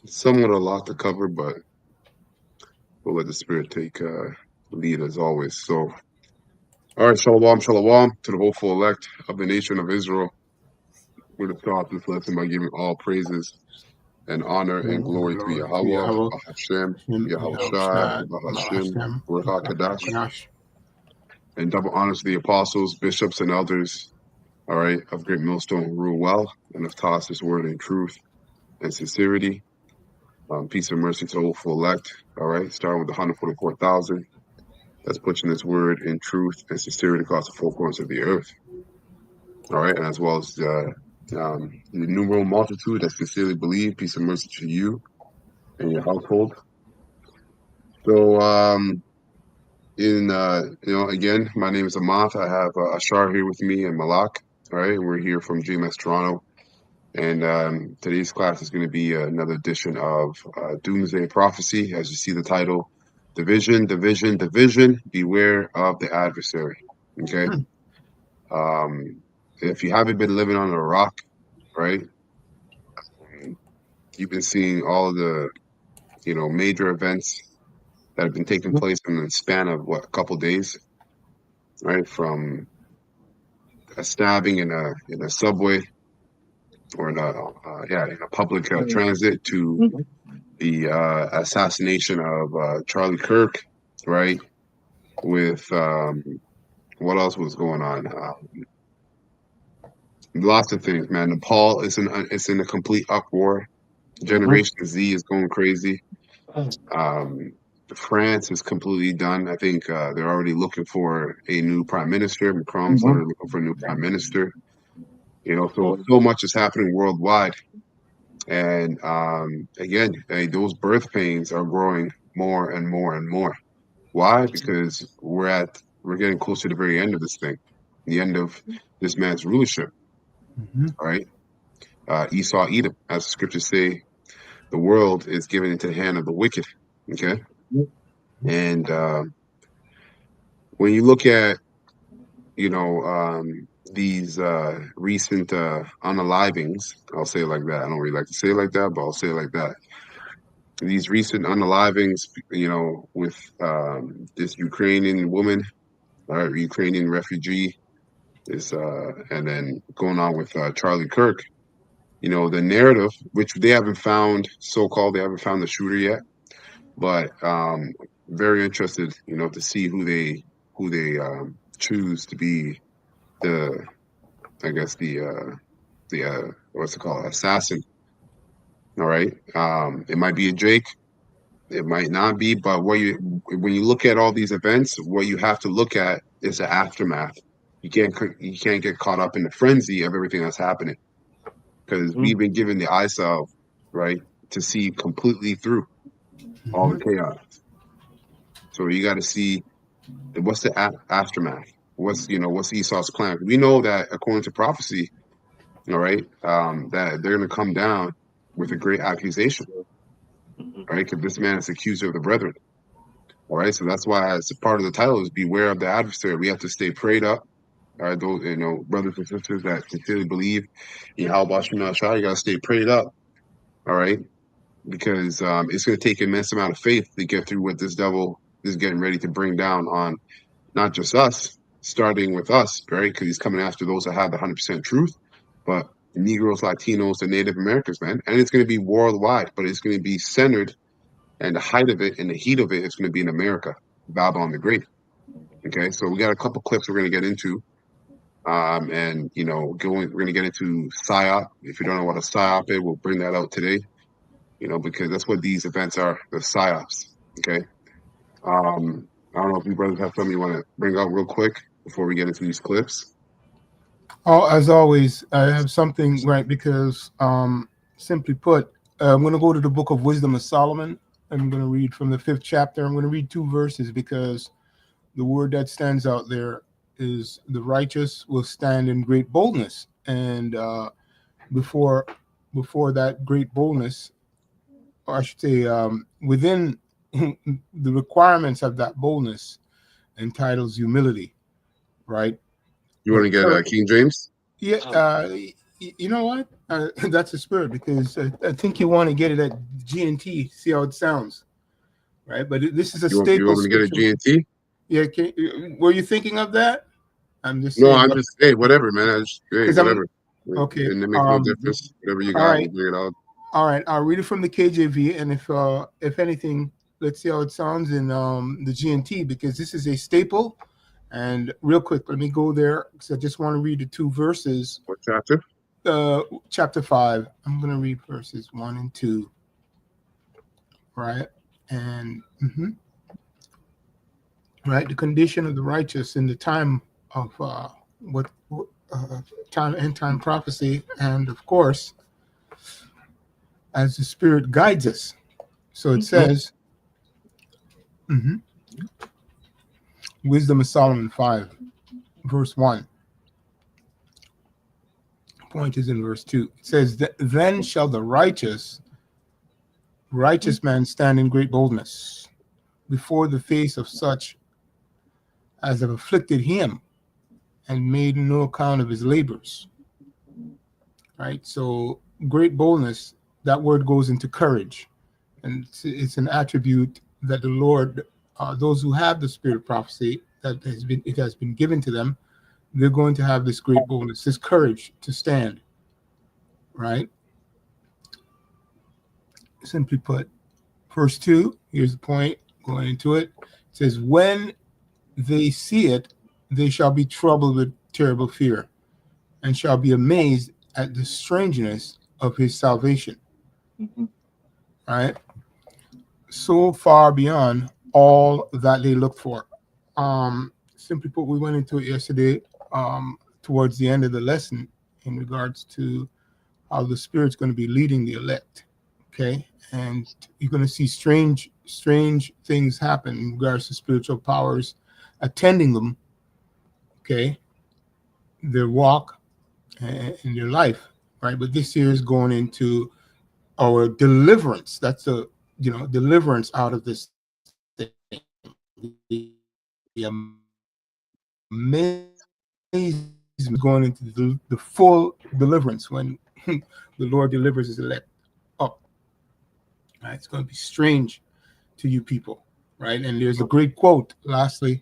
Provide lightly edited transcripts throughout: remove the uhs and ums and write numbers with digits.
somewhat a lot to cover, but we'll let the Spirit take lead as always. So, all right, shalom, shalom to the hopeful elect of the nation of Israel. We're to start this lesson by giving all praises and honor and glory to Glory to Yahweh, Yahweh, Bahashem, Yahushai, Yahushua, Bahashem, Bahashem, Ruach HaKodesh, Rakadash. and double honors to the apostles, bishops, and elders, all right, of Great Millstone who rule well and have taught us this word in truth and sincerity. Peace and mercy to hopeful elect, all right, starting with the 144,000. That's pushing this word in truth and sincerity across the four corners of the earth, all right, and as well as the innumerable multitude that sincerely believe. Peace and mercy to you and your household. So, again, my name is Amath. I have Ashar here with me and Malak. All right, we're here from GMS Toronto, and today's class is going to be another edition of Doomsday Prophecy. As you see the title, Division, Division, Division. Beware of the adversary. Okay. If you haven't been living on a rock, right, you've been seeing all of the major events that have been taking place in the span of a couple days, right? From a stabbing in a subway or in a public transit to the assassination of Charlie Kirk, right? With what else was going on? Lots of things, man. Nepal is in a complete uproar. Generation Z is going crazy. France is completely done. I think they're already looking for a new prime minister. Macron's already looking for a new prime minister. So much is happening worldwide. And again, those birth pains are growing more and more and more. Why? Because we're getting close to the very end of this thing, the end of this man's rulership. All right. Esau, Edom, as the scriptures say, the world is given into the hand of the wicked. Okay. And when you look at, these recent unalivings, I'll say it like that. I don't really like to say it like that, but I'll say it like that. These recent unalivings, with this Ukrainian woman, Ukrainian refugee, and then going on with Charlie Kirk. The narrative, which they haven't found, they haven't found the shooter yet, but very interested, to see who they choose to be the, I guess the what's it called, assassin. All right, it might be a Jake, it might not be, but when you look at all these events, what you have to look at is the aftermath. You can't get caught up in the frenzy of everything that's happening, because we've been given the eyesight, right, to see completely through all the chaos. So you got to see what's the aftermath. What's Esau's plan? We know that according to prophecy, all right, that they're going to come down with a great accusation, all right, because this man is accuser of the brethren. All right, so that's why it's a part of the title is beware of the adversary. We have to stay prayed up. All right, those brothers and sisters that sincerely believe in Yahweh Shah, you gotta stay prayed up. All right, because it's going to take an immense amount of faith to get through what this devil is getting ready to bring down on not just us, starting with us, right? Because he's coming after those that have the 100% truth, but Negroes, Latinos, and Native Americans, man. And it's going to be worldwide, but it's going to be centered, and the height of it and the heat of it is going to be in America, Babylon the Great. Okay, so we got a couple clips we're going to get into. And we're going to get into PSYOP. If you don't know what a PSYOP is, we'll bring that out today. Because that's what these events are, the PSYOPs. Okay. I don't know if you brothers have something you want to bring out real quick before we get into these clips. Oh, as always, I have something right because, simply put, I'm going to go to the Book of Wisdom of Solomon. I'm going to read from the 5th chapter. I'm going to read 2 verses because the word that stands out there is the righteous will stand in great boldness. And before that great boldness, or I should say, within the requirements of that boldness entitles humility, right? You want to get King James? Yeah, You know what? That's a spirit because I think you want to get it at G&T, see how it sounds, right? But this is a You staple want me to get a scripture. G&T? Yeah, were you thinking of that? I'm just No, saying, I'm but just, hey, whatever, man. Hey, because I'm whatever. okay. And it makes no difference. Whatever you All got, right, we'll bring it out. all right. I'll read it from the KJV, and if anything, let's see how it sounds in the G&T because this is a staple. And real quick, let me go there because I just want to read the two verses. What chapter? Chapter 5. I'm going to read verses 1 and 2, right? And right, the condition of the righteous in the time of what time end time prophecy, and of course, as the Spirit guides us. So it Mm-hmm. says, mhm, Wisdom of Solomon 5, verse 1. Point is in verse 2. It says, Then shall the righteous man stand in great boldness before the face of such as have afflicted him and made no account of his labors. Right? So, great boldness, that word goes into courage. And it's an attribute that the Lord, those who have the spirit of prophecy, it has been given to them, they're going to have this great boldness, this courage to stand, right? Simply put, verse 2, here's the point, going into it. It says, When they see it, they shall be troubled with terrible fear and shall be amazed at the strangeness of his salvation. Mm-hmm. Right? So far beyond all that they looked for. Simply put, we went into it yesterday towards the end of the lesson in regards to how the Spirit's going to be leading the elect. Okay. And you're going to see strange things happen in regards to spiritual powers attending them. Okay. Their walk and their life. Right. But this year is going into our deliverance. That's a deliverance out of this thing. The amazement going into the full deliverance when the Lord delivers his elect up. Right? It's going to be strange to you people, right? And there's a great quote. Lastly,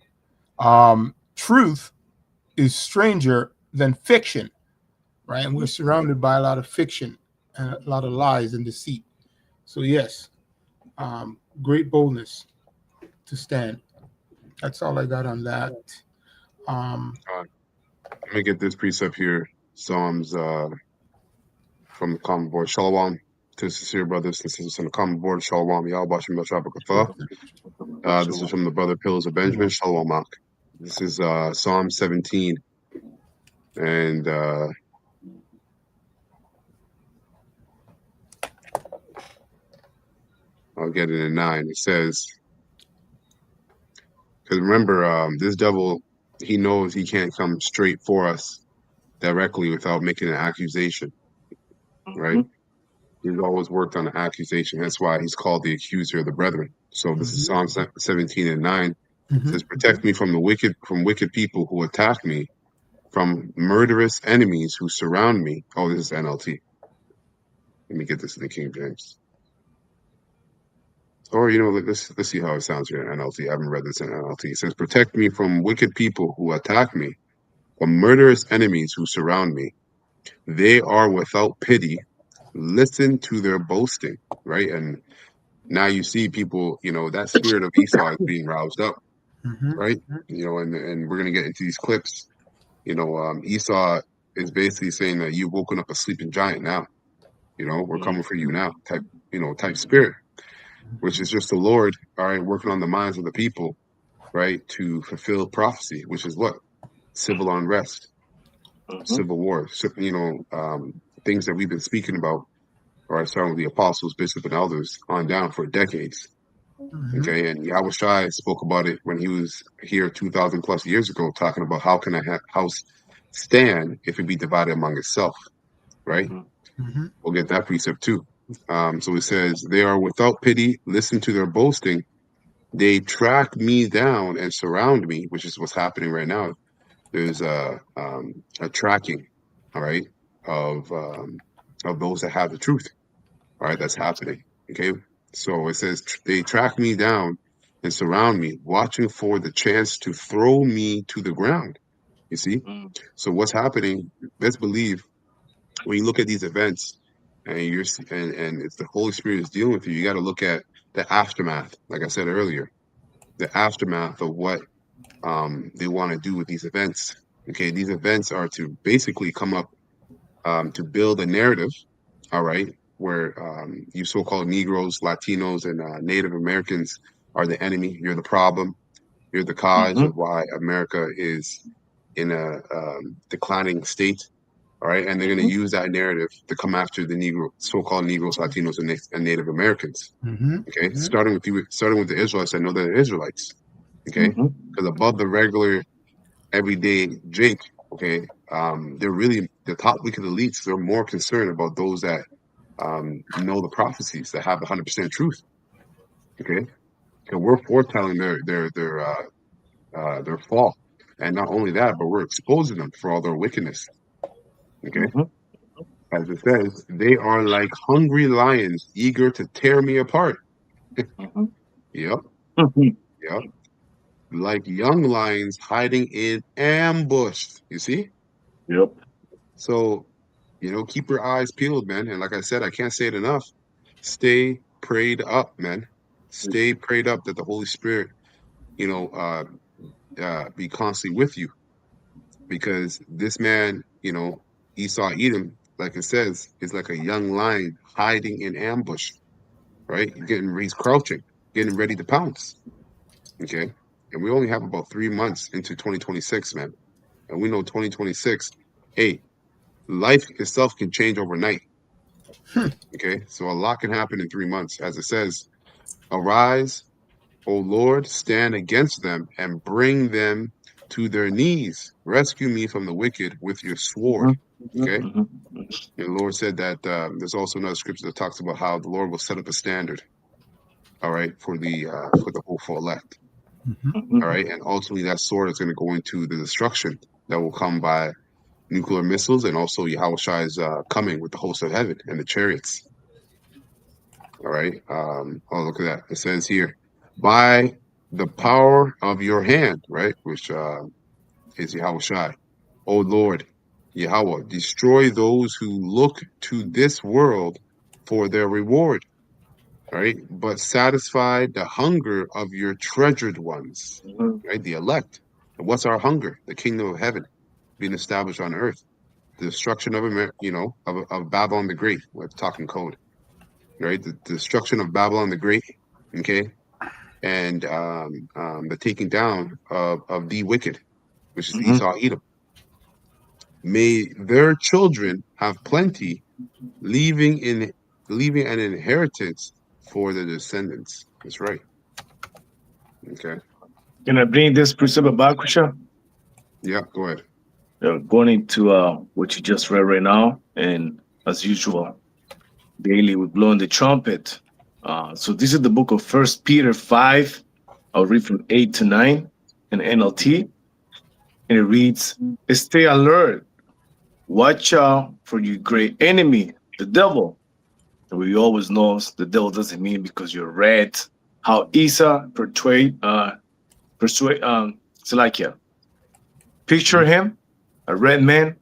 truth is stranger than fiction, right? And we're surrounded by a lot of fiction and a lot of lies and deceit. So yes, great boldness to stand. That's all I got on that. Um, Let me get this precept here. Psalms from the common board. Shalom to sincere brothers. This is from the common board. Shalom. Y'all watching the Shabbat. This is from the brother Pillars of Benjamin. Shalom. This is Psalm 17. And I'll get it in 9. It says, because remember, this devil, he knows he can't come straight for us directly without making an accusation, right? He's always worked on an accusation. That's why he's called the accuser of the brethren. So this is mhm, Psalm 17 and 9. It mhm, says, protect me from wicked people who attack me, from murderous enemies who surround me. Oh, this is NLT. Let me get this in the King James. Or, let's see how it sounds here in NLT. I haven't read this in NLT. It says, protect me from wicked people who attack me, from murderous enemies who surround me. They are without pity. Listen to their boasting, right? And now you see people, that spirit of Esau is being roused up, mhm, right? And we're gonna get into these clips. Esau is basically saying that you've woken up a sleeping giant now. We're coming for you now, type spirit, which is just the Lord, all right, working on the minds of the people, right, to fulfill prophecy, which is what? Civil unrest, civil war, things that we've been speaking about, or starting with the apostles, bishops, and elders on down for decades. mhm, Okay, and Yahweh Shai spoke about it when he was here 2,000 plus years ago, talking about how can a house stand if it be divided among itself, right? mhm, We'll get that precept too. So it says, they are without pity, listen to their boasting. They track me down and surround me, which is what's happening right now. There's a tracking, all right? of those that have the truth. All right, that's happening. Okay, so it says they track me down and surround me, watching for the chance to throw me to the ground. You see, Mm, so what's happening? Let's believe when you look at these events and and it's the Holy Spirit is dealing with you. You got to look at the aftermath, like I said earlier, the aftermath of what they want to do with these events. Okay, these events are to basically come up to build a narrative, all right, where you so-called Negroes, Latinos, and Native Americans are the enemy. You're the problem. You're the cause of mhm, why America is in a declining state. All right, and they're going to mhm, use that narrative to come after the Negro, so-called Negroes, Latinos, and Native Americans. Mm-hmm. Okay, Mm-hmm. starting with the Israelites. I know they're Israelites. Okay, mhm, because above the regular everyday Jake, okay, they're really the top wicked elites. They're more concerned about those that know the prophecies, that have the 100% truth. Okay, so we're foretelling their fall, and not only that, but we're exposing them for all their wickedness. Okay, mhm, as it says, they are like hungry lions, eager to tear me apart. mhm, Yep, mhm. yep, like young lions hiding in ambush. You see, Yep. so keep your eyes peeled, man. And like I said, I can't say it enough. Stay prayed up, man. Stay prayed up that the Holy Spirit, you know, be constantly with you, because this man, Esau Edom, like it says, is like a young lion hiding in ambush, right? He's crouching, getting ready to pounce. Okay. And we only have about 3 months into 2026, man. And we know 2026, hey, life itself can change overnight. Okay. So a lot can happen in 3 months. As it says, arise, O Lord, stand against them and bring them to their knees. Rescue me from the wicked with your sword. Mhm, mhm, Okay. mhm, And the Lord said that there's also another scripture that talks about how the Lord will set up a standard, all right, for the hopeful elect. Mm-hmm. All mhm, right. And ultimately that sword is going to go into the destruction that will come by nuclear missiles, and also Yahweh coming with the host of heaven and the chariots. All right. Oh, look at that. It says here, by the power of your hand, right? Which is Yahweh Shai. O Lord, Yahweh, destroy those who look to this world for their reward, right? But satisfy the hunger of your treasured ones, mhm, right? The elect. And what's our hunger? The kingdom of heaven being established on earth. The destruction of of Babylon the Great. We're talking code, right? The destruction of Babylon the Great, okay, and the taking down of the wicked, which is mhm, Esau, Edom. May their children have plenty, leaving in leaving an inheritance for the descendants. That's right. Okay. Can I bring this precept about Kusha? Yeah. Go ahead. Going into what you just read right now, and as usual, daily we blow in the trumpet. So this is the book of First Peter 5. I'll read from 8 to 9 in NLT, and it reads, "Stay alert, watch out for your great enemy, the devil." And we always know the devil doesn't mean because you're red. How Esau persuade Salakia. Picture him, a red man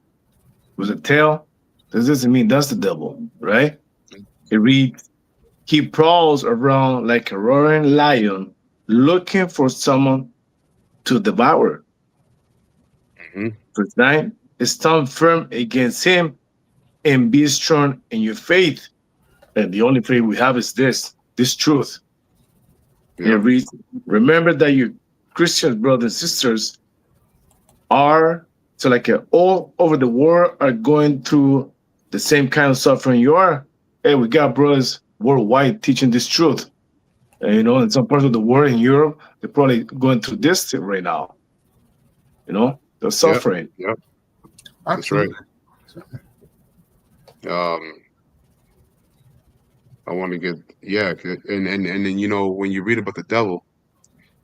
with a tail. This doesn't mean that's the devil, right? It reads, he prowls around like a roaring lion, looking for someone to devour. Mm-hmm. Verse 9, stand firm against him and be strong in your faith. And the only faith we have is this truth. And it Yep. reads, remember that your Christian brothers and sisters are, so like all over the world are going through the same kind of suffering you are. Hey, we got brothers worldwide teaching this truth. And, in some parts of the world, in Europe, they're probably going through this right now. They're Yep. suffering. Yep. That's right. Absolutely. Um, I want to get yeah, and then when you read about the devil,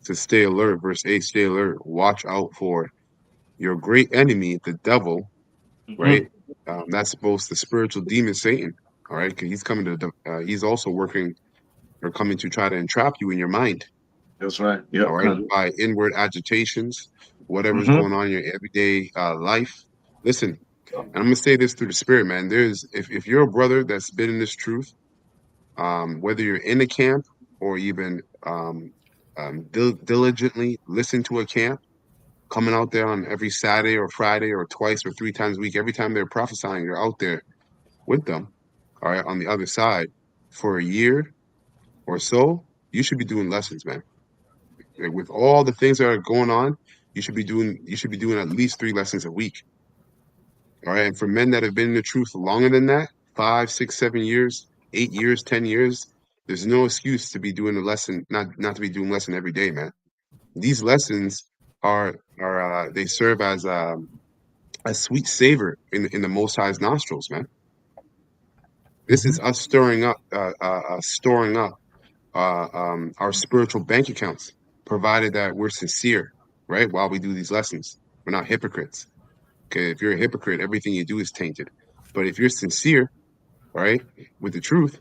to stay alert, verse 8, stay alert, watch out for your great enemy, the devil, Mm-hmm. right? That's both the spiritual demon Satan. All right, because he's coming to. He's also working or coming to try to entrap you in your mind. That's right. Yeah. All right, by inward agitations, whatever's Mm-hmm. going on in your everyday life. Listen, and I'm gonna say this through the spirit, man. There's if you're a brother that's been in this truth, whether you're in a camp or even diligently listen to a camp, coming out there on every Saturday or Friday or twice or three times a week, every time they're prophesying, you're out there with them, all right, on the other side for a year or so, you should be doing lessons, man. Like, with all the things that are going on, you should be doing at least 3 lessons a week. All right. And for men that have been in the truth longer than that, 5, 6, 7 years, 8 years, 10 years, there's no excuse to be doing a lesson, not to be doing lesson every day, man. These lessons are they serve as a sweet savor in the Most High's nostrils, man. This is us storing up our spiritual bank accounts, provided that we're sincere, right? While we do these lessons, we're not hypocrites. Okay, if you're a hypocrite, everything you do is tainted. But if you're sincere, right, with the truth,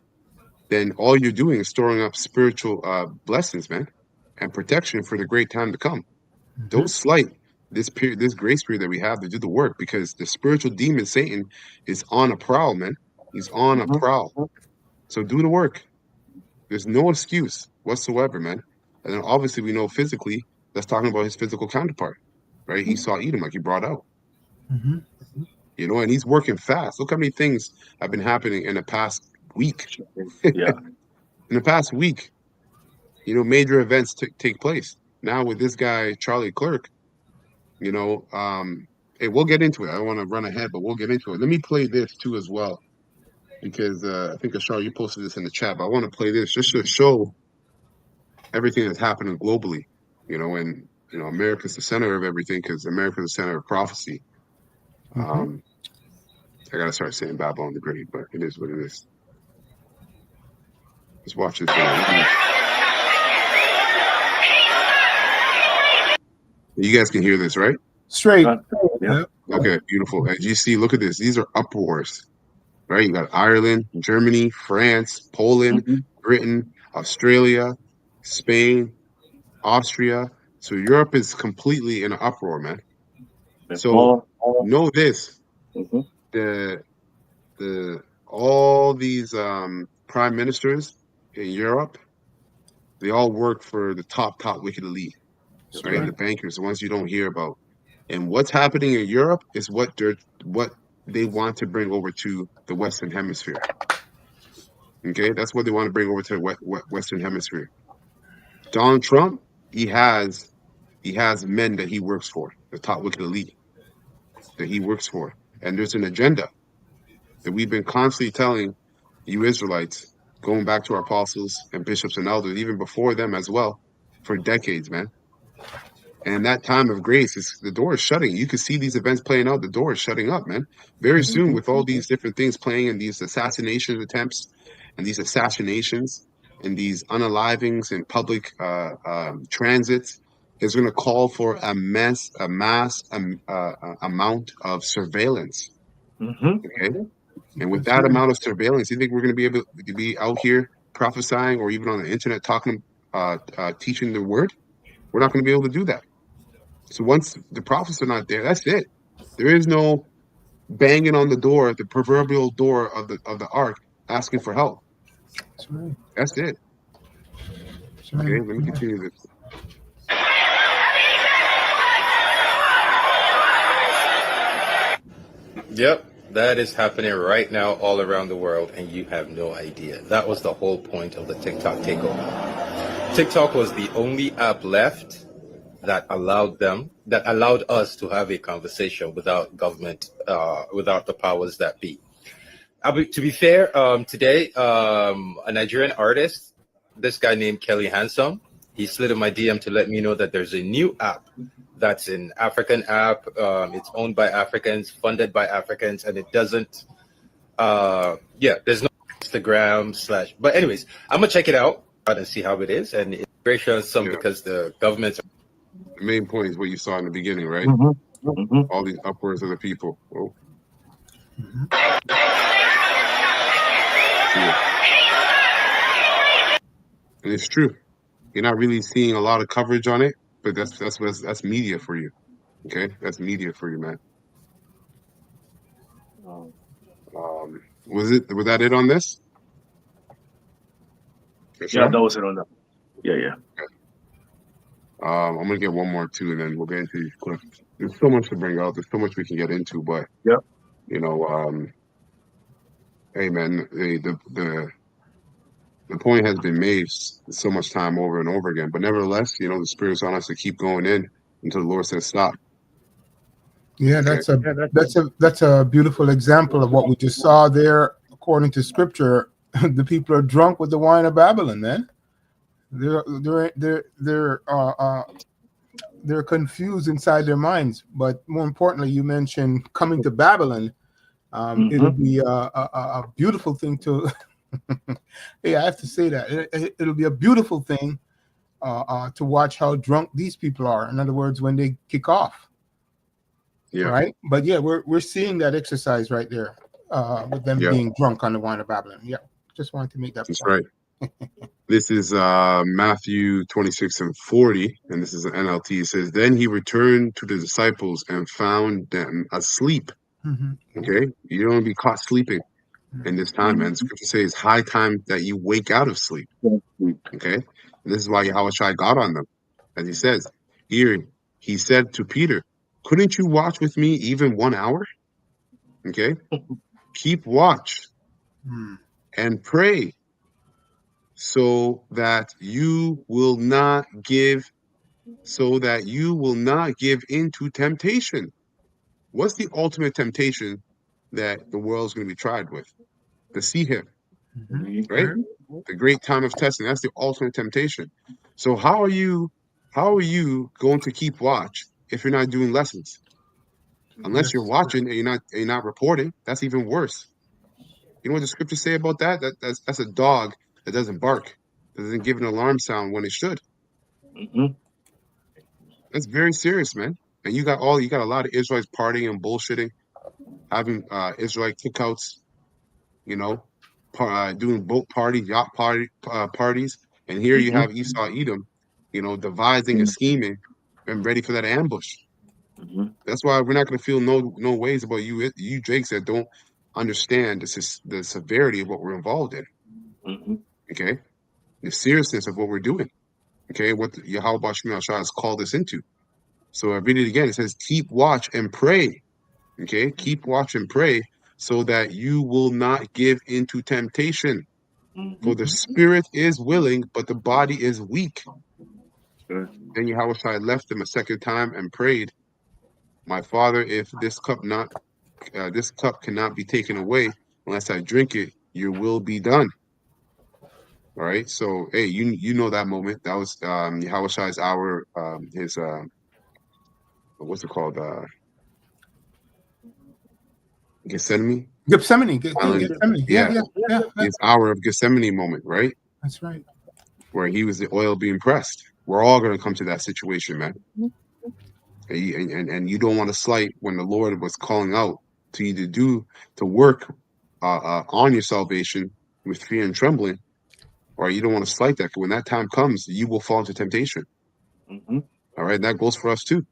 then all you're doing is storing up spiritual blessings, man, and protection for the great time to come. Don't slight this period, this grace period that we have to do the work, because the spiritual demon Satan is on a prowl, man. He's on a prowl. So do the work. There's no excuse whatsoever, man. And then obviously we know physically that's talking about his physical counterpart, right? Esau Edom, like you brought out, Mm-hmm. and he's working fast. Look how many things have been happening in the past week. Yeah. In the past week, major events take place. Now with this guy, Charlie Clerk, hey, we'll get into it. I don't want to run ahead, but we'll get into it. Let me play this too as well, because I think, Ashar, you posted this in the chat, but I want to play this just to show everything that's happening globally, and America's the center of everything, because America's the center of prophecy. I gotta start saying Babylon the Great, but it is what it is. Let's watch this video. You guys can hear this, right? Straight. Yeah. Okay, beautiful. As you see, look at this. These are uproars, right? You got Ireland, Germany, France, Poland, Mm-hmm. Britain, Australia, Spain, Austria. So Europe is completely in an uproar, man. So know this: Mm-hmm. the all these prime ministers in Europe, they all work for the top wicked elite, right? The bankers, the ones you don't hear about. And what's happening in Europe is what they want to bring over to the Western Hemisphere. Okay, that's what they want to bring over to the Western Hemisphere. Donald Trump, he has men that he works for, the top wicked elite that he works for, and there's an agenda that we've been constantly telling you Israelites, going back to our apostles and bishops and elders, even before them as well, for decades, man. And that time of grace, the door is shutting. You can see these events playing out. The door is shutting up, man. Very soon, with all these different things playing, and these assassination attempts, and these assassinations, and these unalivings and public transits, is going to call for a mass amount of surveillance. Mm-hmm. Okay, and with that amount of surveillance, you think we're going to be able to be out here prophesying, or even on the internet talking, teaching the word? We're not going to be able to do that. So once the prophets are not there, that's it. There is no banging on the door, the proverbial door of the ark, asking for help. That's right. That's it. That's right. Okay, let me continue this. Yep, that is happening right now all around the world, and you have no idea. That was the whole point of the TikTok takeover. TikTok was the only app left that allowed us to have a conversation without government, without the powers that be. To be fair, today, a Nigerian artist, this guy named Kelly Handsome, he slid in my DM to let me know that there's a new app that's an African app. It's owned by Africans, funded by Africans, and it doesn't. There's no Instagram / But anyways, I'm gonna check it out and see how it is. And it's very some because the government's. The main point is what you saw in the beginning, right? Mm-hmm. Mm-hmm. All these upwards of the people. Well, Mhm. Yeah. And it's true. You're not really seeing a lot of coverage on it, but that's media for you. Okay, that's media for you, man. Um, Was that it on this? For yeah, sure. that was it on that. Yeah, yeah. I'm gonna get one more too, and then we'll get into these clips. There's so much to bring out. There's so much we can get into, but Yeah. you know, hey man, the point has been made so much time over and over again. But nevertheless, you know, the Spirit's on us to keep going in until the Lord says stop. Yeah, Okay. that's a beautiful example of what we just saw there. According to Scripture, the people are drunk with the wine of Babylon. Man, they're confused inside their minds. But more importantly, you mentioned coming to Babylon. It'll Mm-hmm. be a beautiful thing to. Hey, I have to say that it'll be a beautiful thing to watch how drunk these people are. In other words, when they kick off, Yeah. right? But yeah, we're seeing that exercise right there with them Yeah. being drunk on the wine of Babylon. Yeah, just wanted to make that That's point. right. This is Matthew 26:40, and this is an NLT. It says, "Then he returned to the disciples and found them asleep." Mhm. Okay, you don't want to be caught sleeping in this time, man. Scripture says, "High time that you wake out of sleep." Okay, and this is why Yahweh Shai got on them, as he says here. He said to Peter, "Couldn't you watch with me even 1 hour?" Okay, keep watch Mm. and pray so that you will not give into temptation. What's the ultimate temptation that the world's going to be tried with? To see him, Mhm. right? The great time of testing. That's the ultimate temptation. So how are you going to keep watch if you're not doing lessons? Unless you're That's watching and you're not reporting, that's even worse. You know what the scriptures say about that? That's a dog that doesn't bark, that doesn't give an alarm sound when it should. Mm-hmm. That's very serious, man. And you got a lot of Israelites partying and bullshitting, having Israelite cookouts, you know, doing boat parties, parties, and here you Mm-hmm. have Esau Edom, devising and scheming and ready for that ambush. Mm-hmm. That's why we're not going to feel no ways about you Jakes that don't understand the severity of what we're involved in. Mm-hmm. Okay, the seriousness of what we're doing. Okay, what Yahweh Shema Shah has called us into. So I read it again. It says, "Keep watch and pray." Okay, keep watch and pray so that you will not give into temptation. For Mm-hmm. the spirit is willing, but the body is weak. Sure. Then Yahushua left them a second time and prayed, "My Father, if this cup cannot be taken away unless I drink it, your will be done." All right. So hey, you know that moment. That was Yahushua's hour, his what's it called? Gethsemane Gethsemane. Island. Gethsemane. Yeah, Yeah, yeah, yeah, yeah. his hour of Gethsemane moment, right? That's right. Where he was the oil being pressed. We're all going to come to that situation, man. And you don't want to slight when the Lord was calling out to you to work on your salvation with fear and trembling, or you don't want to slight that. 'Cause when that time comes, you will fall into temptation. Mm-hmm. All right, and that goes for us too.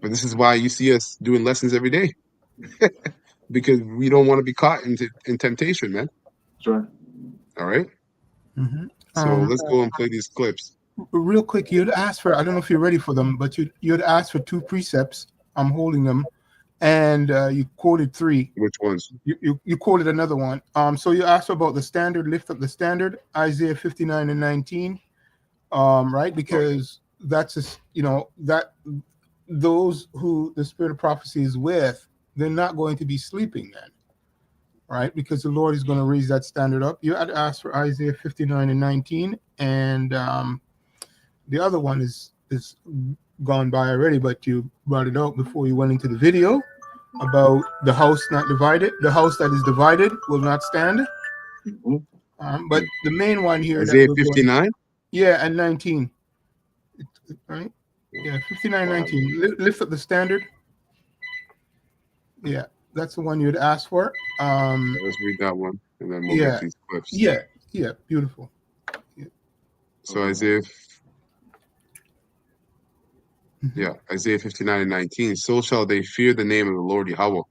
But this is why you see us doing lessons every day because we don't want to be caught in temptation, man. Sure. All right, Hmm. so let's go and play these clips. Real quick, you'd asked for, I don't know if you're ready for them, but you'd asked for two precepts. I'm holding them, and you quoted three. Which ones? You quoted another one. So you asked about the standard, lift up the standard, Isaiah 59 and 19, right? Because that's just, that those who the spirit of prophecy is with, they're not going to be sleeping then, right? Because the Lord is going to raise that standard up. You had asked for Isaiah 59 and 19, and the other one is gone by already, but you brought it out before you went into the video about the house not divided. The house that is divided will not stand. Mm-hmm. But the main one here that Isaiah we're going, 59. yeah, and 19, right? Yeah, 59, 19. Lift up the standard. Yeah. that's the one you'd ask for. Let's read that one, and then we'll get Yeah, these clips. yeah, beautiful. Yeah. So Isaiah, Mhm. Isaiah 59:19. So shall they fear the name of the Lord Yahweh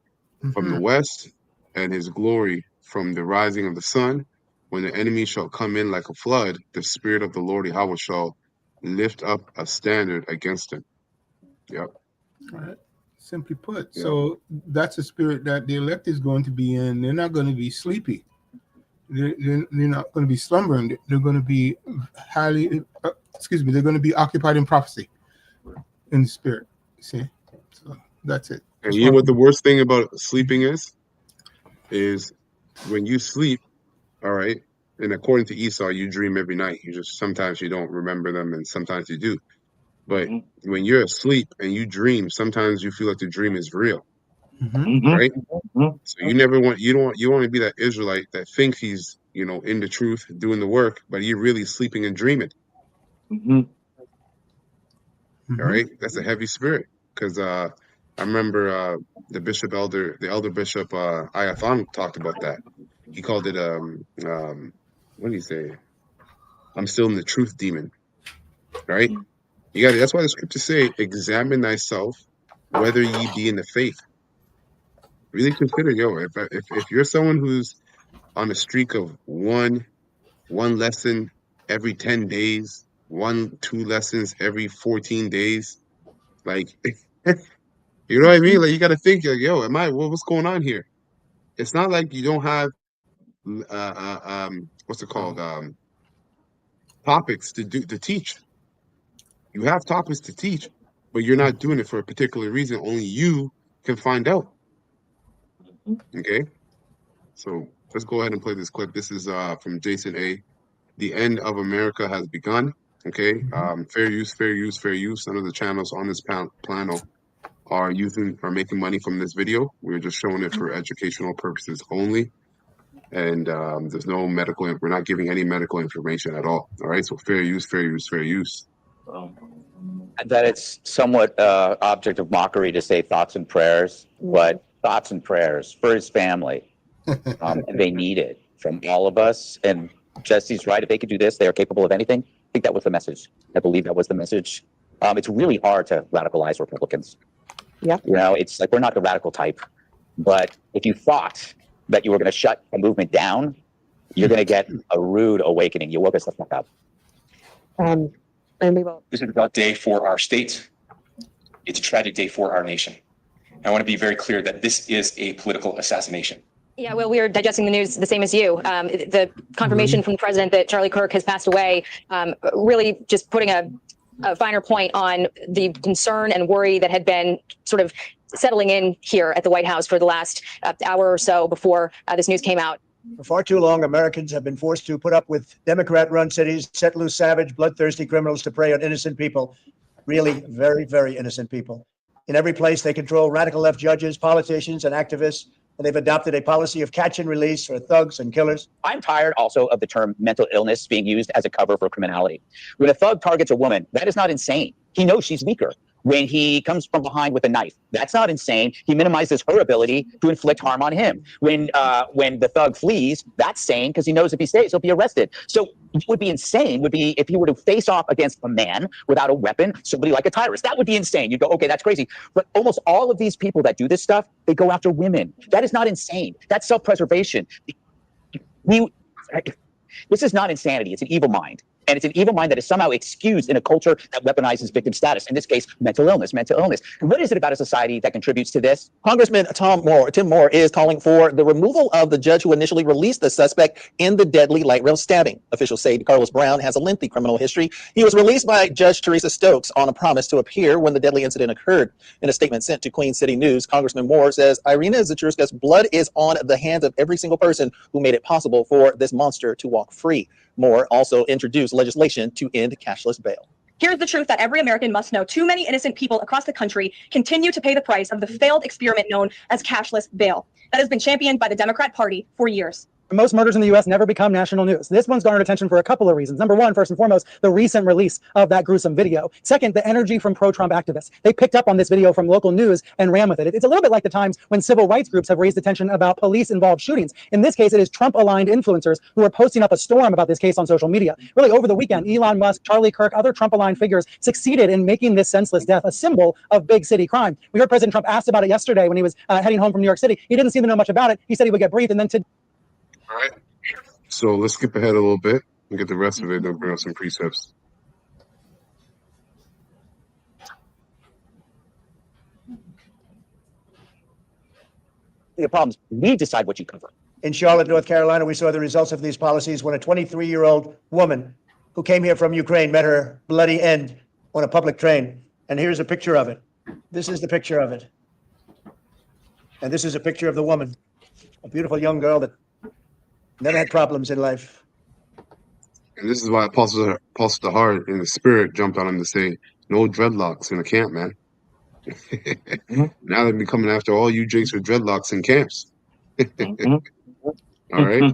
from the Mhm. west, and his glory from the rising of the sun. When the enemy shall come in like a flood, the spirit of the Lord Yahweh shall lift up a standard against him. Yep, All right. Simply put, yep. so that's the spirit that the elect is going to be in. They're not going to be sleepy. They're not going to be slumbering. They're going to be highly, excuse me, they're going to be occupied in prophecy in the spirit. See? So that's it. And Just you know want what the to, worst thing about sleeping is when you sleep, all right, and according to Esau, you dream every night. You just sometimes you don't remember them and sometimes you do. But Mhm. when you're asleep and you dream, sometimes you feel like the dream is real, Mhm. Mhm. right? Mhm. So you don't want to be that Israelite that thinks he's, in the truth, doing the work, but you're really sleeping and dreaming. Mhm. All Mhm. right. That's a heavy spirit. Because I remember the elder bishop Ayathon talked about that. He called it what do you say? I'm still in the truth demon, right? That's why the scriptures say, examine thyself whether ye be in the faith. Really consider, if you're someone who's on a streak of one lesson every 10 days, 2 lessons every 14 days. Like, you know what I mean? Like, you got to think, like, what's going on here? It's not like you don't have, what's it called? Topics to teach. You have topics to teach, but you're not doing it for a particular reason. Only you can find out. Okay. So let's go ahead and play this clip. This is from Jason A. The end of America has begun. Okay. Mhm. Fair use, fair use, fair use. None of the channels on this panel are making money from this video. We're just showing it for educational purposes only. And there's no we're not giving any medical information at all. All right. So fair use, fair use, fair use. That it's somewhat object of mockery to say thoughts and prayers, but thoughts and prayers for his family. And they need it from all of us. And Jesse's right. If they could do this, they are capable of anything. I think that was the message. I believe that was the message. It's really hard to radicalize Republicans. Yep. It's like we're not the radical type. But if you thought that you were going to shut a movement down, you're going to get a rude awakening. You woke us the fuck up. And we will. This is a day for our state. It's a tragic day for our nation. I want to be very clear that this is a political assassination. Yeah, well, we are digesting the news the same as you. The confirmation from the president that Charlie Kirk has passed away, really just putting a finer point on the concern and worry that had been sort of settling in here at the White House for the last hour or so before this news came out. For far too long, Americans have been forced to put up with Democrat-run cities, set loose savage, bloodthirsty criminals to prey on innocent people, really very, very innocent people. In every place, they control radical left judges, politicians, and activists, and they've adopted a policy of catch and release for thugs and killers. I'm tired also of the term mental illness being used as a cover for criminality. When a thug targets a woman, that is not insane. He knows she's weaker. When he comes from behind with a knife, that's not insane. He minimizes her ability to inflict harm on him. When the thug flees, that's sane because he knows if he stays, he'll be arrested. So what would be insane would be if he were to face off against a man without a weapon, somebody like a Tyrus. That would be insane. You'd go, okay, that's crazy. But almost all of these people that do this stuff, they go after women. That is not insane. That's self-preservation. This is not insanity. It's an evil mind. And it's an evil mind that is somehow excused in a culture that weaponizes victim status. In this case, mental illness. And what is it about a society that contributes to this? Congressman Tim Moore is calling for the removal of the judge who initially released the suspect in the deadly light rail stabbing. Officials say Carlos Brown has a lengthy criminal history. He was released by Judge Teresa Stokes on a promise to appear when the deadly incident occurred. In a statement sent to Queen City News, Congressman Moore says, Irina Zachurskas' blood is on the hands of every single person who made it possible for this monster to walk free. Moore also introduced legislation to end cashless bail. Here's the truth that every American must know. Too many innocent people across the country continue to pay the price of the failed experiment known as cashless bail that has been championed by the Democrat Party for years. Most murders in the U.S. never become national news. This one's garnered attention for a couple of reasons. Number one, first and foremost, the recent release of that gruesome video. Second, the energy from pro-Trump activists. They picked up on this video from local news and ran with it. It's a little bit like the times when civil rights groups have raised attention about police-involved shootings. In this case, it is Trump-aligned influencers who are posting up a storm about this case on social media. Really, over the weekend, Elon Musk, Charlie Kirk, other Trump-aligned figures succeeded in making this senseless death a symbol of big city crime. We heard President Trump asked about it yesterday when he was heading home from New York City. He didn't seem to know much about it. He said he would get briefed, and then All right. So let's skip ahead a little bit and get the rest of it. They'll bring up some precepts. The problems, we decide what you cover. In Charlotte, North Carolina, we saw the results of these policies when a 23-year-old woman who came here from Ukraine met her bloody end on a public train. And here's a picture of it. This is the picture of it. And this is a picture of the woman, a beautiful young girl that never had problems in life. And this is why Apostle the Heart in the spirit jumped on him to say, no dreadlocks in the camp, man. Now they've been coming after all you jakes with dreadlocks in camps. All right.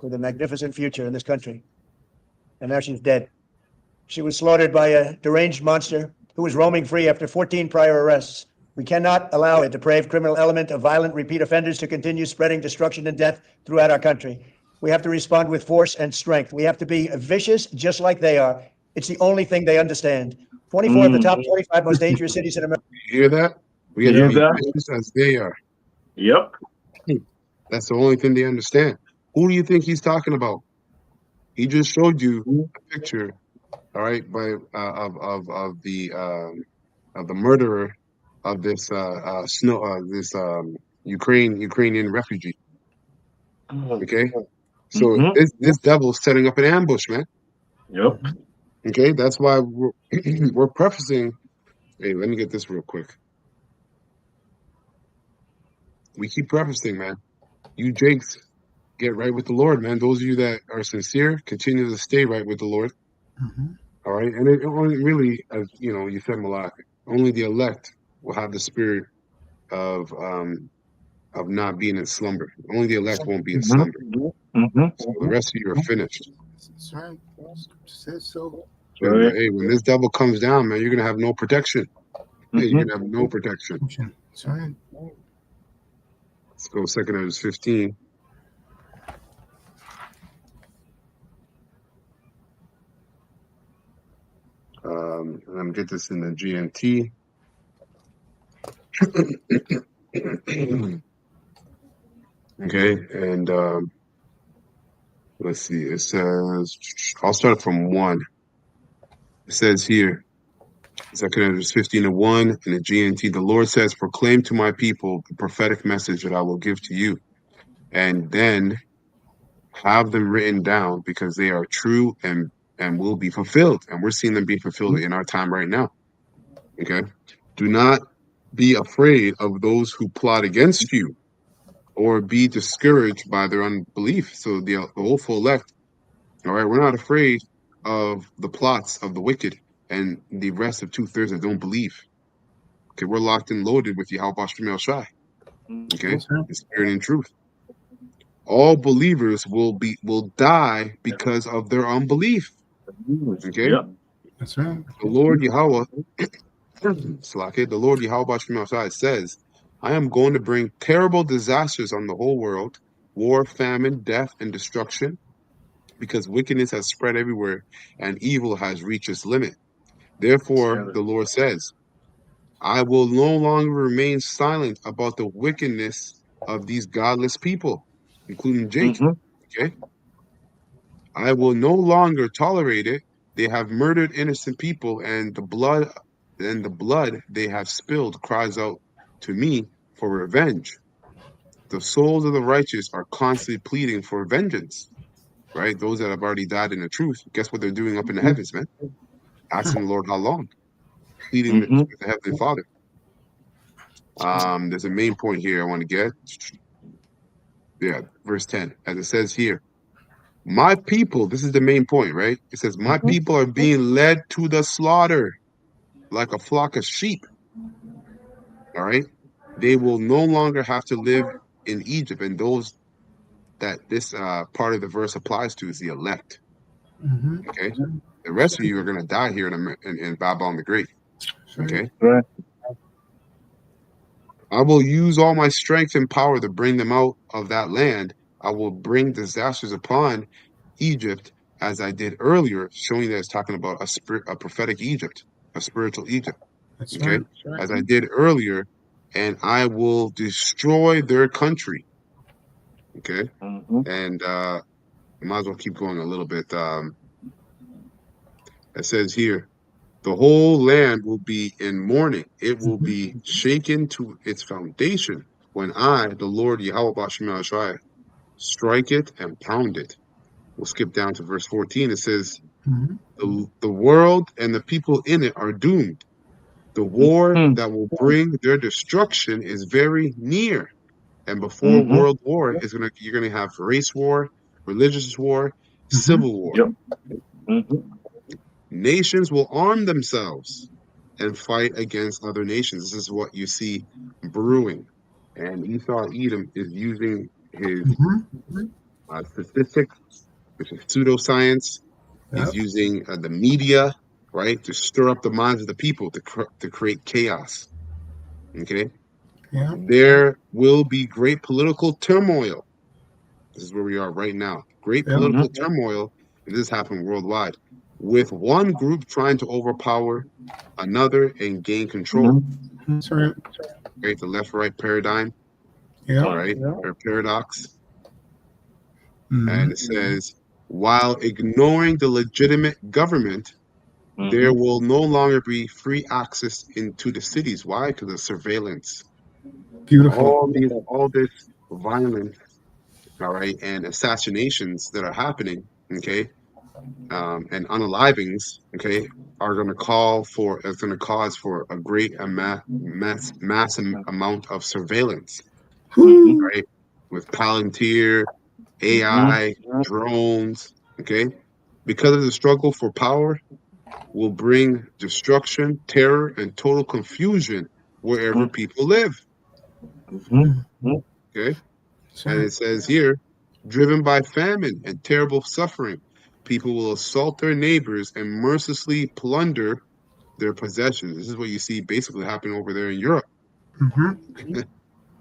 With a magnificent future in this country. And now she's dead. She was slaughtered by a deranged monster who was roaming free after 14 prior arrests. We cannot allow a depraved criminal element of violent repeat offenders to continue spreading destruction and death throughout our country. We have to respond with force and strength. We have to be vicious just like they are. It's the only thing they understand. 24 of the top 25 most dangerous cities in America. You hear that? We got to be vicious as they are. Yep. That's the only thing they understand. Who do you think he's talking about? He just showed you a picture, all right, by of the murderer of this Ukrainian refugee. Okay, so this devil's setting up an ambush, man. Yep. Okay, that's why we're prefacing. Hey, let me get this real quick. We keep prefacing, man. You jakes, get right with the Lord, man. Those of you that are sincere, continue to stay right with the Lord. All right, and it only really, as you know, you said, Malak, only the elect will have the spirit of not being in slumber. Only the elect won't be in slumber. So the rest of you are finished. That's right. Says so. And, hey, when this devil comes down, man, you're gonna have no protection. Hey, you're gonna have no protection. That's right. Let's go 2 Kings 15. Let me get this in the GNT. Okay, and let's see. It says, I'll start from 1. It says here, 2 Kings 15:1 in the GNT, the Lord says, proclaim to my people the prophetic message that I will give to you, and then have them written down because they are true and will be fulfilled. And we're seeing them be fulfilled in our time right now. Okay. Do not be afraid of those who plot against you or be discouraged by their unbelief. So the hopeful elect, all right, we're not afraid of the plots of the wicked and the rest of 2/3 that don't believe. Okay, we're locked and loaded with Yahweh Shemel Shai. Okay, in spirit and truth. All believers will die because of their unbelief. Okay, that's right. The Lord Yahweh, the Lord Yahweh Shemel Shai says, I am going to bring terrible disasters on the whole world, war, famine, death, and destruction, because wickedness has spread everywhere and evil has reached its limit. Therefore, the Lord says, I will no longer remain silent about the wickedness of these godless people, including Jake. Okay, I will no longer tolerate it. They have murdered innocent people, and the blood they have spilled cries out to me for revenge. The souls of the righteous are constantly pleading for vengeance. Right? Those that have already died in the truth. Guess what they're doing up in the heavens, man? Asking the Lord how long, pleading with the Heavenly Father. There's a main point here I want to get. Yeah, verse 10, as it says here, my people, this is the main point, right? It says, my people are being led to the slaughter like a flock of sheep. All right? they will no longer have to live in Egypt. And those that this part of the verse applies to is the elect. Mhm. Okay, the rest of you are going to die here in Babylon the Great. Okay, Right. I will use all my strength and power to bring them out of that land. I will bring disasters upon Egypt as I did earlier, showing that it's talking about a prophetic Egypt, a spiritual Egypt. That's Okay, right. That's right. as I did earlier, and I will destroy their country. Okay, and I might as well keep going a little bit. It says here, the whole land will be in mourning. It will be shaken to its foundation when I, the Lord Yahweh Bashim Shai, strike it and pound it. We'll skip down to verse 14. It says, Mhm. the world and the people in it are doomed. The war that will bring their destruction is very near. And before world war is you're gonna have race war, religious war, Mhm. civil war. Yep. Nations will arm themselves and fight against other nations. This is what you see brewing. And Esau Edom is using his Mhm. statistics, which is pseudoscience. He's Yep. using the media, right, to stir up the minds of the people to create chaos. Okay, Yeah. there will be great political turmoil. This is where we are right now. Great Yep. political turmoil, and this happened worldwide, with one group trying to overpower another and gain control. That's right. Right, the left-right paradigm, Yeah. right, or paradox, and Mhm. it says, while ignoring the legitimate government, there will no longer be free access into the cities. Why? Because of surveillance. Beautiful. All this violence, all right, and assassinations that are happening, okay, and unalivings, okay, are going to it's going to cause for a great mass amount of surveillance, Woo. right? With Palantir, AI, drones, okay? Because of the struggle for power will bring destruction, terror, and total confusion wherever people live, okay? That's And right. it says here, driven by famine and terrible suffering, people will assault their neighbors and mercilessly plunder their possessions. This is what you see basically happening over there in Europe, Mhm.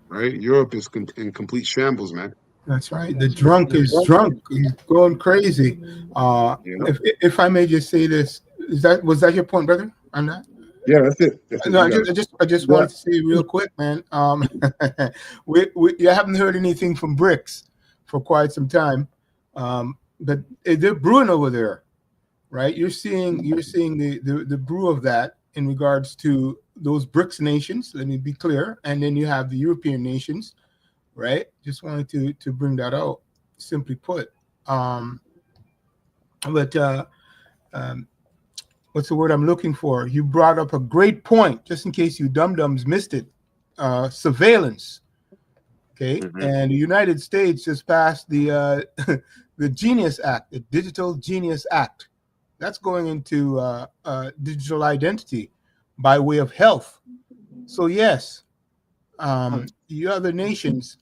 right? Europe is in complete shambles, man. That's right. The drunk is drunk. He's going crazy. You know? If I may just say this, was that your point, brother? On that? Yeah, that's it. That's it. No, You got it. I just wanted to say real quick, man. I haven't heard anything from BRICS for quite some time, but they're brewing over there, right? You're seeing the brew of that in regards to those BRICS nations. Let me be clear, and then you have the European nations, right? Just wanted to bring that out. Simply put, but what's the word I'm looking for? You brought up a great point, just in case you dum-dums missed it. Surveillance. Okay. And the United States just passed the Genius Act, the Digital Genius Act. That's going into digital identity by way of health. So yes, the other nations,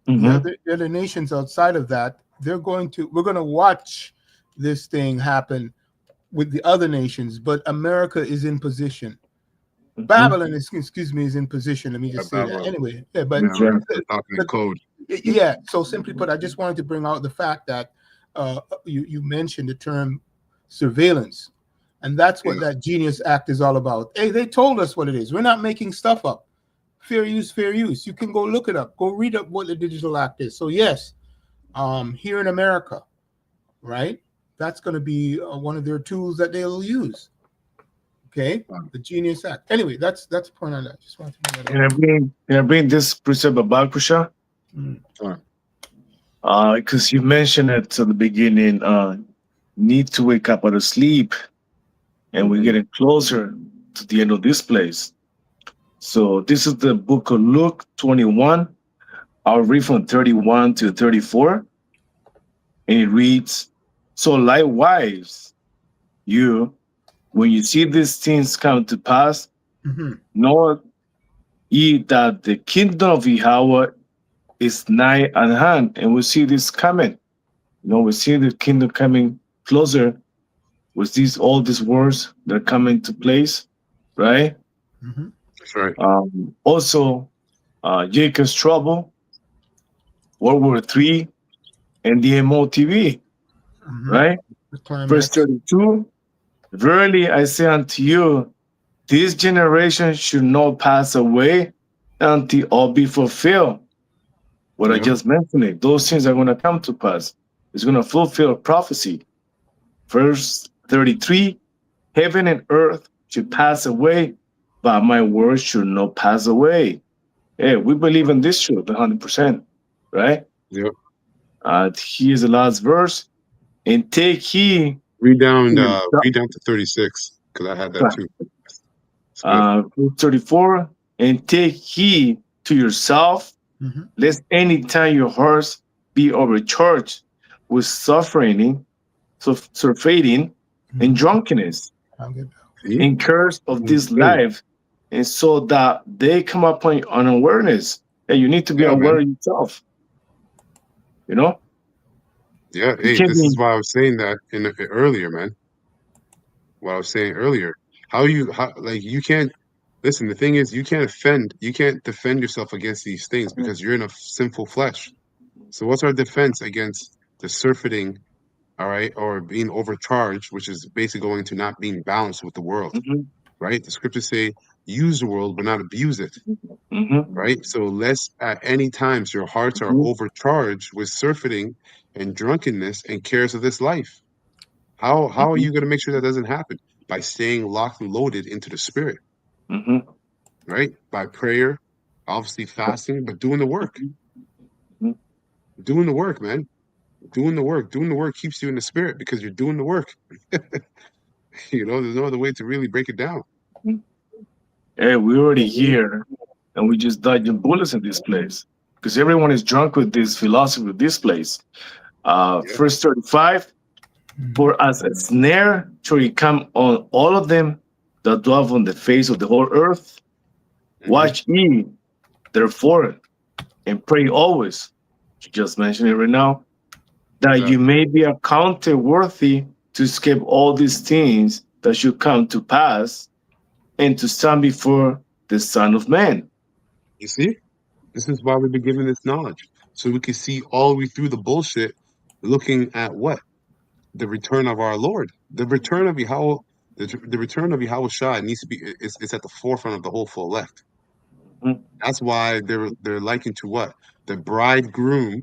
the other nations outside of that, we're going to watch this thing happen with the other nations, but America is in position. Babylon is, excuse me, is in position. Let me just say that. Babylon. Anyway, yeah, but, That's right. They're talking in but code. yeah. So simply put, I just wanted to bring out the fact that you mentioned the term surveillance, and that's what Yeah. that Genius Act is all about. Hey, they told us what it is. We're not making stuff up. Fair use, fair use. You can go look it up. Go read up what the Digital Act is. So yes, here in America, right? That's going to be one of their tools that they'll use. Okay, the Genius Act. Anyway, that's the point on that. Just wanted to bring that Can I bring this precept about Kusha? Fine. Because you mentioned it at the beginning, need to wake up out of sleep, and we're getting closer to the end of this place. So this is the book of Luke 21. I'll read from 31 to 34. And it reads, so likewise, when you see these things come to pass, Mhm. know that the kingdom of Yahweh is nigh at hand, and we see this coming. We see the kingdom coming closer with all these words that are coming to place, right? Mm-hmm. That's right. Also, Jacob's trouble, World War III, and the MOTV, Mm-hmm. right? The Verse climax. 32, verily I say unto you, this generation should not pass away until all be fulfilled. What I Yep. just mentioned, those things are going to come to pass. It's going to fulfill prophecy. Verse 33, heaven and earth should pass away, but my word should not pass away. Hey, we believe in this truth 100%, right? Yep. Here's the last verse. And take heed Read down to to 36, because I had that too. It's good. verse 34, and take heed to yourself, Mm-hmm. lest any time your hearts be overcharged with suffering, surfeiting, and drunkenness, I'll get that. See? and curse of this Hey, life, and so that they come upon you unawareness. And you need to be yeah, aware man. of yourself. You know, Yeah. you Hey, can't this be. is why I was saying that earlier, man. What I was saying earlier. How like you can't listen. The thing is, you can't defend yourself against these things because you're in a sinful flesh. So what's our defense against the surfeiting, all right, or being overcharged, which is basically going to not being balanced with the world, Mhm, right? The scriptures say, use the world, but not abuse it, mhm, right? So lest at any times your hearts are mhm, overcharged with surfeiting and drunkenness and cares of this life. How are mhm, you going to make sure that doesn't happen? By staying locked and loaded into the spirit, mhm, right? By prayer, obviously fasting, but doing the work. mhm. Doing the work, man. Doing the work. Doing the work keeps you in the spirit because you're doing the work. There's no other way to really break it down. Hey, we're already here, and we just dodging bullets in this place because everyone is drunk with this philosophy of this place. Yeah. Verse 35, for as a snare shall it come on all of them that dwell on the face of the whole earth. Hmm. Watch ye, therefore, and pray always. You just mentioned it right now, that you Exactly. may be accounted worthy to escape all these things that should come to pass and to stand before the Son of Man. You see, this is why we've been given this knowledge, so we can see all the way through the bullshit, looking at what the return of our Lord, the return of Yahweh, the return of Yahweh Shai needs to be. It's at the forefront of the whole full elect. Mhm, That's why they're likened to what the bridegroom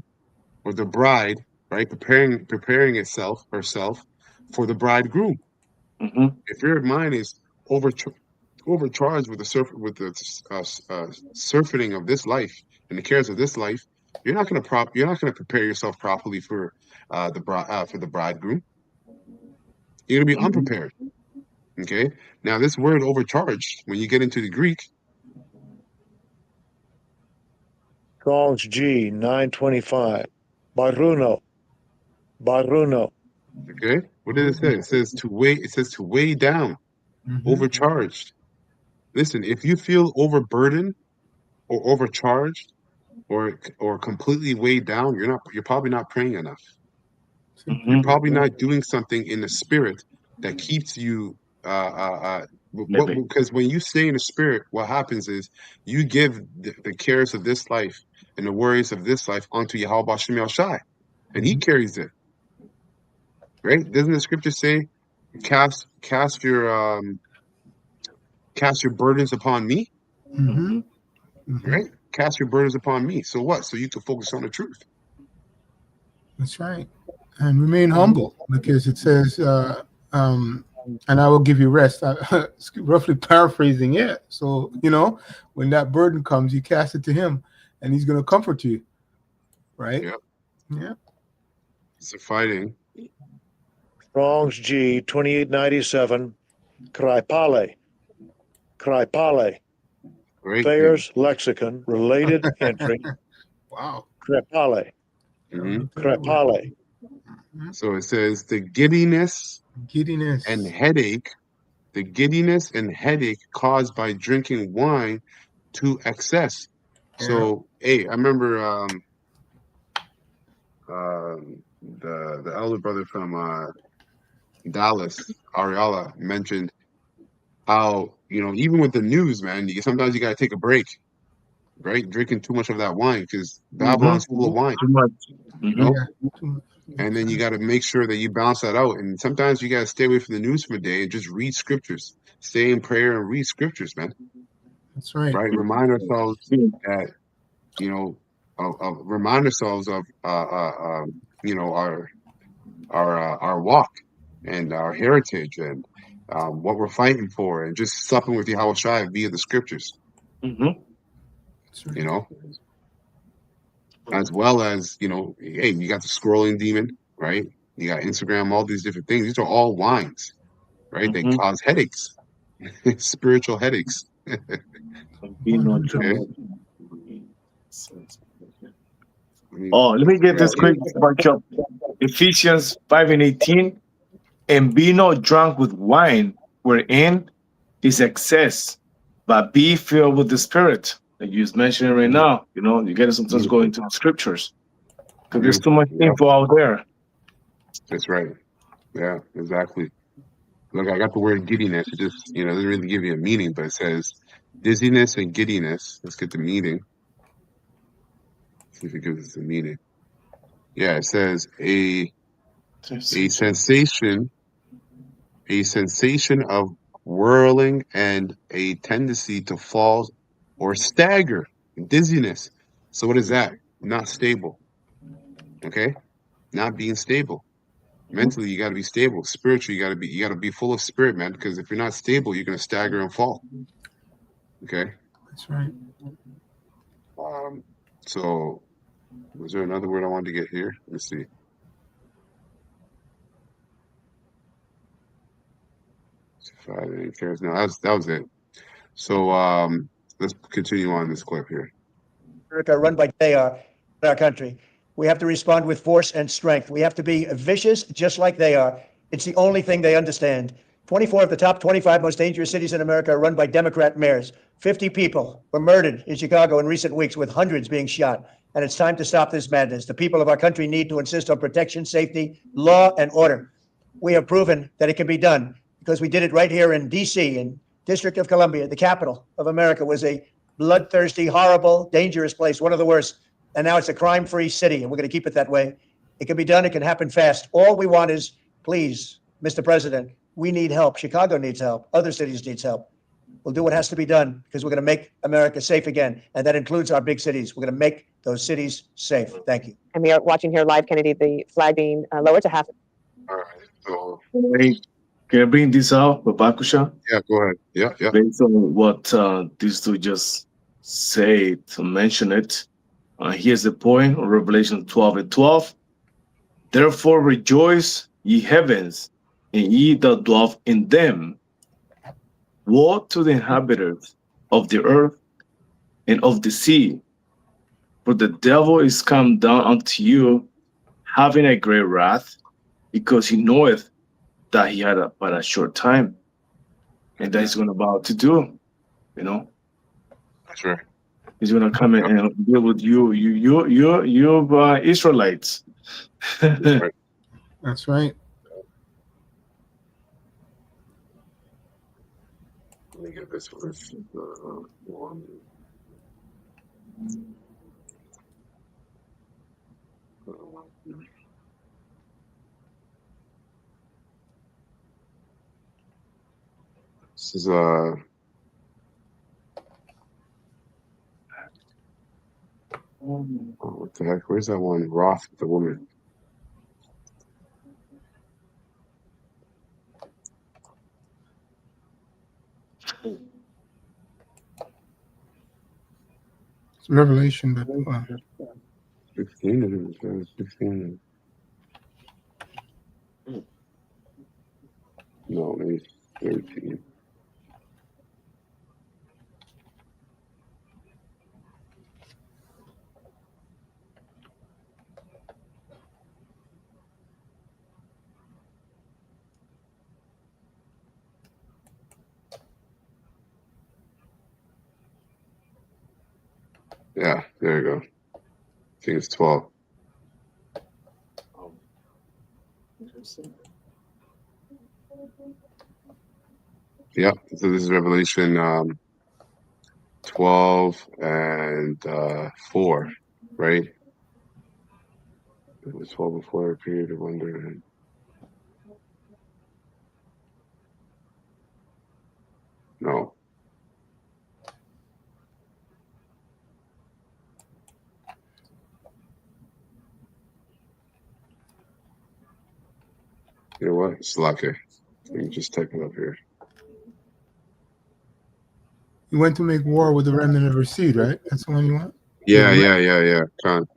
or the bride, right? Preparing herself for the bridegroom. mhm, If your mind is over overcharged with surfeiting of this life and the cares of this life, you're not gonna prepare yourself properly for the bridegroom. You're gonna be mhm, unprepared. Okay. Now this word overcharged, when you get into the Greek, Strong's G 925. Baruno. Baruno. okay, what does it say? It says to weigh. It says to weigh down, Mm-hmm. overcharged. Listen, if you feel overburdened or overcharged or completely weighed down, you're probably not praying enough. You're mhm. probably not doing something in the spirit that keeps you what Maybe. because when you stay in the spirit, what happens is you give the cares of this life and the worries of this life onto Yahweh Bashem Shai, and he carries it, right? Doesn't the scripture say, cast cast your cast your burdens upon me, Mm-hmm. Mm-hmm. Mm-hmm. right? Cast your burdens upon me. So what? So you can focus on the truth. That's right. And remain humble because it says, and I will give you rest. Roughly paraphrasing it. So, when that burden comes, you cast it to him and he's going to comfort you. Right? Yeah, Yeah. it's a fighting. Strong's G 2897. Kripale. Kripale. Right? Thayer's Lexicon. Related entry. Wow. Kripale. Never Hmm. looked at that word. Kripale. Mhm. So it says Giddiness. the giddiness and headache caused by drinking wine to excess. So, hey, I remember the elder brother from Dallas, Ariala, mentioned how, even with the news, man, sometimes you got to take a break, right? Drinking too much of that wine because Babylon's full of wine, Too much. you know? And then you got to make sure that you balance that out. And sometimes you got to stay away from the news for a day and just read scriptures. Stay in prayer and read scriptures, man. That's right. Right? Remind ourselves that, remind ourselves of, our walk and our heritage and what we're fighting for, and just supping with Yahweh Shai via the scriptures, as well as, hey, you got the scrolling demon, right? You got Instagram, all these different things. These are all wines, right? They cause headaches, spiritual headaches. Okay? Oh, let me get this quick backup. Ephesians 5:18, and be not drunk with wine, wherein is excess, but be filled with the Spirit. Like you was mentioning right now, you got to sometimes go into the scriptures because there's too much info out there. That's right. Yeah, exactly. Look, I got the word giddiness. It just, doesn't really give you a meaning, but it says dizziness and giddiness. Let's get the meaning. See if it gives us a meaning. Yeah, it says a sensation of whirling and a tendency to fall or stagger, dizziness. So what is that? Not stable. Okay? Not being stable. Mentally, you got to be stable. Spiritually, you got to be full of spirit, man, because if you're not stable, you're going to stagger and fall. Okay? That's right. So was there another word I wanted to get here? Let's see. No, that was it. So let's continue on this clip here. America run by they are our country. We have to respond with force and strength. We have to be vicious just like they are. It's the only thing they understand. 24 of the top 25 most dangerous cities in America are run by Democrat mayors. 50 people were murdered in Chicago in recent weeks, with hundreds being shot. And it's time to stop this madness. The people of our country need to insist on protection, safety, law, and order. We have proven that it can be done because we did it right here in D.C., in District of Columbia. The capital of America was a bloodthirsty, horrible, dangerous place, one of the worst. And now it's a crime-free city, and we're going to keep it that way. It can be done. It can happen fast. All we want is, please, Mr. President, we need help. Chicago needs help. Other cities need help. We'll do what has to be done because we're going to make America safe again. And that includes our big cities. We're going to make those cities safe. Thank you. And we are watching here live, Kennedy, the flag being lowered to half. All right. So, Hey, can I bring this out, Babakusha? yeah, go ahead. Yeah. Based on what these two just say to mention it, here's the point of Revelation 12:12. Therefore rejoice, ye heavens, and ye that dwell in them. Woe to the inhabitants of the earth and of the sea, for the devil is come down unto you, having a great wrath, because he knoweth that he had but a short time, and that he's going about to do. That's right. He's going to come in and deal with you Israelites. That's right. That's right. Let me get this verse. One. This is what the heck? Where's that one? Wrath with the woman. It's Revelation, but 16. 16. No, maybe 13. Yeah, there you go. I think it's 12. Yep. So this is Revelation 12 and 4, right? It was 12 before a period of wonder. No. You know what? It's lucky. Let me just type it up here. You went to make war with the remnant of her seed, right? That's the one you want? Yeah. Con.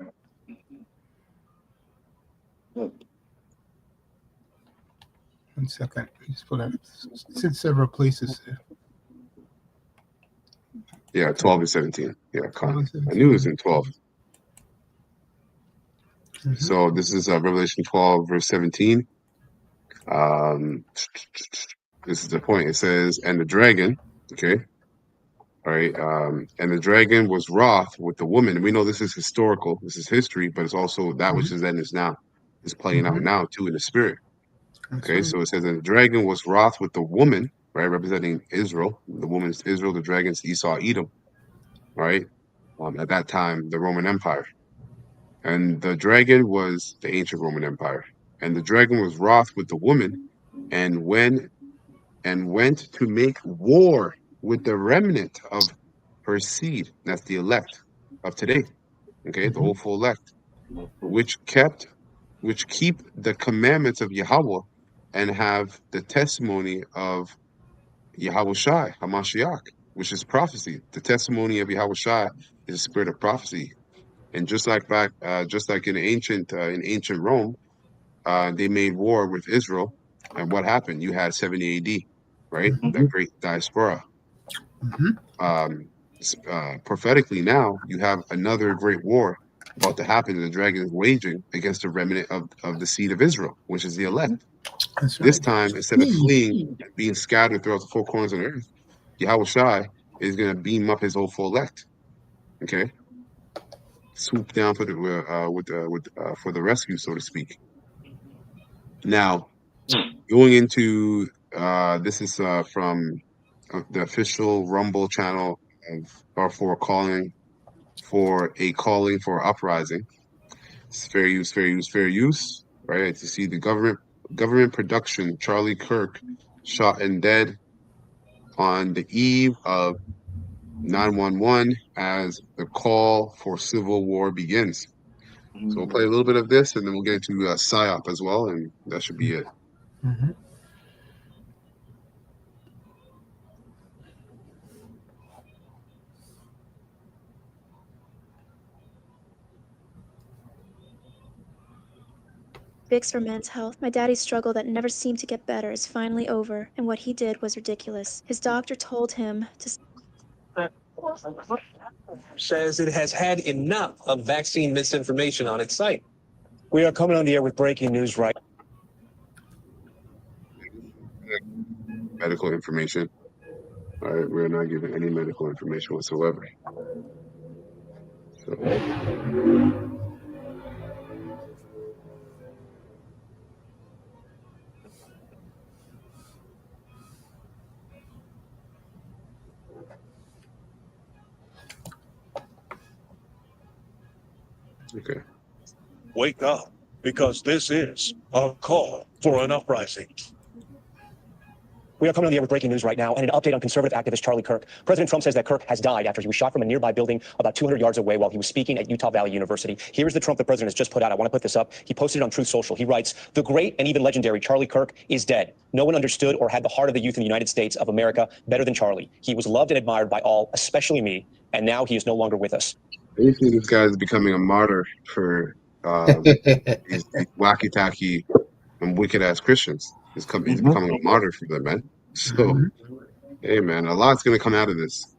One second. Just pull that. It's in several places there. Yeah, 12 and 17. Yeah, con. 17. I knew it was in 12. Mm-hmm. So this is Revelation 12, verse 17. This is the point. It says, and the dragon, okay, all right, and the dragon was wroth with the woman. And we know this is historical, this is history, but it's also that which is then is now, is playing out now too in the spirit. Okay, so it says, and the dragon was wroth with the woman, right, representing Israel. The woman is Israel, the dragon is Esau, Edom, right? At that time, the Roman Empire. And the dragon was the ancient Roman Empire. And the dragon was wroth with the woman and went to make war with the remnant of her seed. That's the elect of today. Okay, the hopeful elect, which keep the commandments of Yahweh and have the testimony of Yahweh Shai, Hamashiach, which is prophecy. The testimony of Yahweh Shai is the spirit of prophecy. And just like in ancient Rome, they made war with Israel, and what happened? You had 70 A.D., right? That great diaspora. Prophetically, now you have another great war about to happen. The dragon is waging against the remnant of the seed of Israel, which is the elect. That's right. This time, instead of fleeing, being scattered throughout the four corners of the earth, Yahweh Shai is going to beam up his whole full elect. Okay, swoop down for the rescue, so to speak. Now, going into this is from the official Rumble channel for a calling for uprising. It's fair use, fair use, fair use. Right? To see the government production, Charlie Kirk shot and dead on the eve of 9/11 as the call for civil war begins. So we'll play a little bit of this, and then we'll get into PSYOP as well, and that should be it. Vicks for men's health. My daddy's struggle that never seemed to get better is finally over, and what he did was ridiculous. His doctor told him to says it has had enough of vaccine misinformation on its site. We are coming on the air with breaking news right. Medical information. All right, we're not giving any medical information whatsoever. So. Okay. Wake up, because this is a call for an uprising. We are coming on the air with breaking news right now and an update on conservative activist Charlie Kirk. President Trump says that Kirk has died after he was shot from a nearby building about 200 yards away while he was speaking at Utah Valley University. Here's the Trump the president has just put out. I want to put this up. He posted it on Truth Social. He writes, "The great and even legendary Charlie Kirk is dead. No one understood or had the heart of the youth in the United States of America better than Charlie. He was loved and admired by all, especially me, and now he is no longer with us." Basically, this guy is becoming a martyr for these wacky-tacky and wicked-ass Christians. He's becoming a martyr for them, man. So, hey, man, a lot's going to come out of this.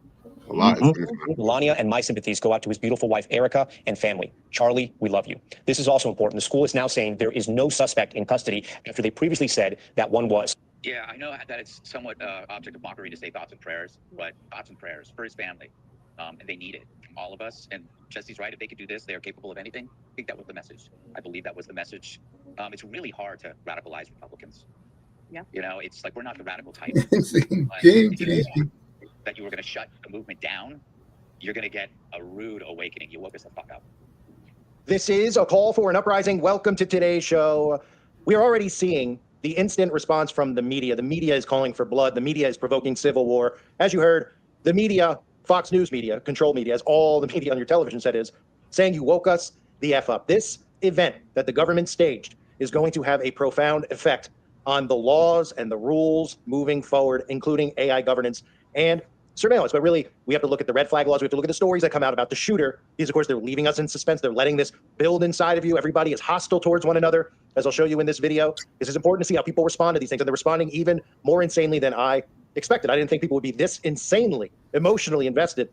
A lot is going to come out. Melania and my sympathies go out to his beautiful wife, Erica, and family. Charlie, we love you. This is also important. The school is now saying there is no suspect in custody after they previously said that one was. Yeah, I know that it's somewhat object of mockery to say thoughts and prayers, but thoughts and prayers for his family, and they need it. all of us. And Jesse's right. If they could do this, they are capable of anything. I think that was the message. I believe that was the message. It's really hard to radicalize Republicans. Yeah. You know, it's like we're not the radical type. But Game if you today. thought that you were going to shut the movement down, you're going to get a rude awakening. You woke us the fuck up. This is a call for an uprising. Welcome to today's show. We're already seeing the instant response from the media. The media is calling for blood. The media is provoking civil war. As you heard, the media, Fox News media, control media, as all the media on your television set is, saying you woke us the F up. This event that the government staged is going to have a profound effect on the laws and the rules moving forward, including AI governance and surveillance. But really, we have to look at the red flag laws. We have to look at the stories that come out about the shooter. Because, of course, they're leaving us in suspense. They're letting this build inside of you. Everybody is hostile towards one another, as I'll show you in this video. This is important to see how people respond to these things. And they're responding even more insanely than I expected. I didn't think people would be this insanely, emotionally invested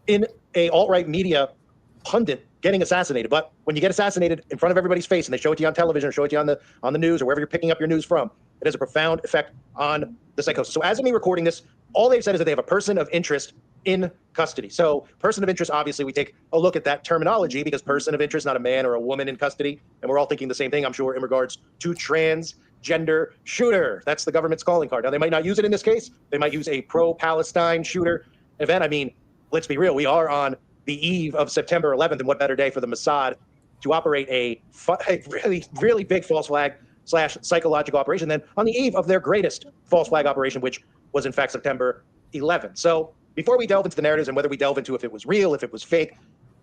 in a alt-right media pundit getting assassinated. But when you get assassinated in front of everybody's face and they show it to you on television or show it to you on the news or wherever you're picking up your news from, it has a profound effect on the psychosis. So as of me recording this, all they've said is that they have a person of interest in custody. So person of interest, obviously, we take a look at that terminology because person of interest, not a man or a woman in custody. And we're all thinking the same thing, I'm sure, in regards to transgender shooter. That's the government's calling card. Now, they might not use it in this case. They might use a pro-Palestine shooter event. I mean, let's be real. We are on the eve of September 11th, and what better day for the Mossad to operate a really, really big false flag / psychological operation than on the eve of their greatest false flag operation, which was in fact September 11th. So before we delve into the narratives and whether we delve into if it was real, if it was fake,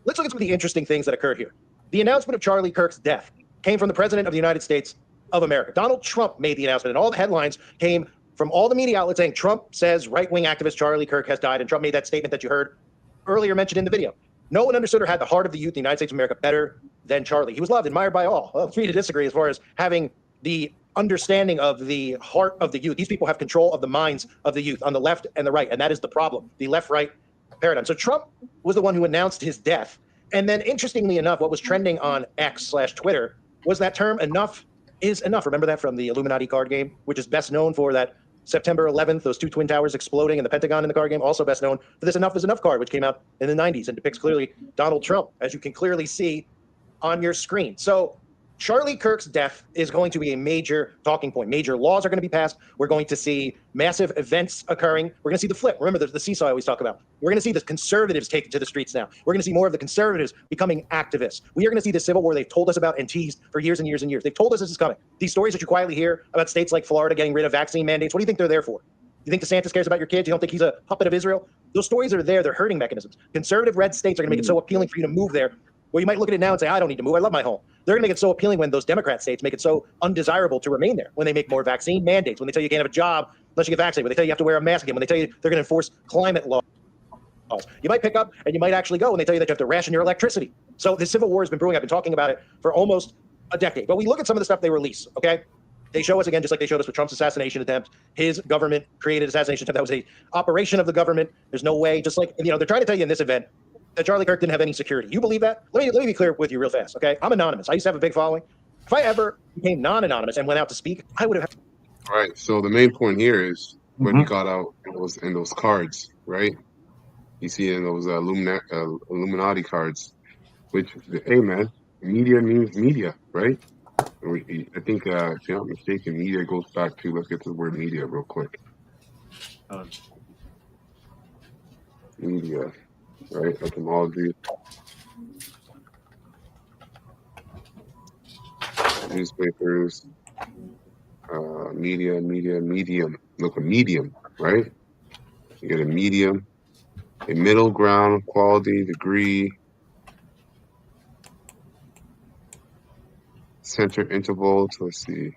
let's look at some of the interesting things that occurred here. The announcement of Charlie Kirk's death came from the President of the United States of America. Donald Trump made the announcement, and all the headlines came from all the media outlets saying Trump says right-wing activist Charlie Kirk has died, and Trump made that statement that you heard earlier mentioned in the video. No one understood or had the heart of the youth in the United States of America better than Charlie. He was loved, admired by all. Well, free to disagree as far as having the understanding of the heart of the youth. These people have control of the minds of the youth on the left and the right, and that is the problem, the left-right paradigm. So Trump was the one who announced his death. And then interestingly enough, what was trending on X/Twitter was that term enough is enough. Remember that from the Illuminati card game, which is best known for that September 11th, those two Twin Towers exploding and the Pentagon in the card game, also best known for this Enough is Enough card, which came out in the 90s and depicts clearly Donald Trump, as you can clearly see on your screen. So Charlie Kirk's death is going to be a major talking point. Major laws are going to be passed. We're going to see massive events occurring. We're going to see the flip. Remember, the seesaw I always talk about. We're going to see the conservatives take to the streets now. We're going to see more of the conservatives becoming activists. We are going to see the civil war they've told us about and teased for years and years and years. They've told us this is coming. These stories that you quietly hear about states like Florida getting rid of vaccine mandates, what do you think they're there for? You think DeSantis cares about your kids? You don't think he's a puppet of Israel? Those stories are there. They're hurting mechanisms. Conservative red states are going to make it so appealing for you to move there. Well, you might look at it now and say, I don't need to move. I love my home. They're going to make it so appealing when those Democrat states make it so undesirable to remain there. When they make more vaccine mandates, when they tell you can't have a job unless you get vaccinated, when they tell you have to wear a mask again, when they tell you they're going to enforce climate laws. You might pick up and you might actually go when they tell you that you have to ration your electricity. So this civil war has been brewing. I've been talking about it for almost a decade. But we look at some of the stuff they release, okay? They show us again, just like they showed us with Trump's assassination attempt, his government created assassination attempt. That was a operation of the government. There's no way, just like, they're trying to tell you in this event that Charlie Kirk didn't have any security. You believe that? Let me be clear with you real fast, okay? I'm anonymous. I used to have a big following. If I ever became non-anonymous and went out to speak, I would have. All right. So the main point here is when he got out in those cards, right? You see in those Illuminati cards, which, hey man, media means media, right? I think, if I'm not mistaken, media goes back to, let's get to the word media real quick. Media, right? Etymology. Newspapers, medium. Look, a medium, right? You get a medium, a middle ground, quality, degree, center interval. So let's see.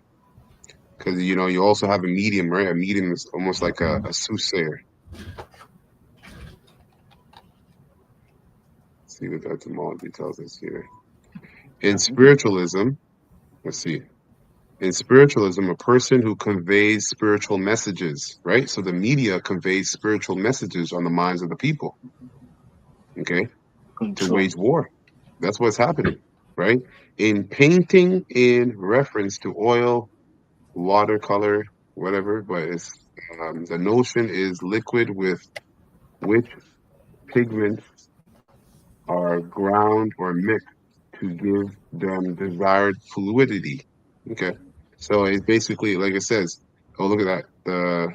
Because, you also have a medium, right? A medium is almost like a soothsayer. Let's see what the etymology tells us here. In spiritualism, let's see. In spiritualism, a person who conveys spiritual messages, right? So the media conveys spiritual messages on the minds of the people, okay? To wage war. That's what's happening, right? In painting in reference to oil, watercolor, whatever, but it's the notion is liquid with which pigment are ground or mixed to give them desired fluidity. Okay. So it's basically like it says, oh, look at that. The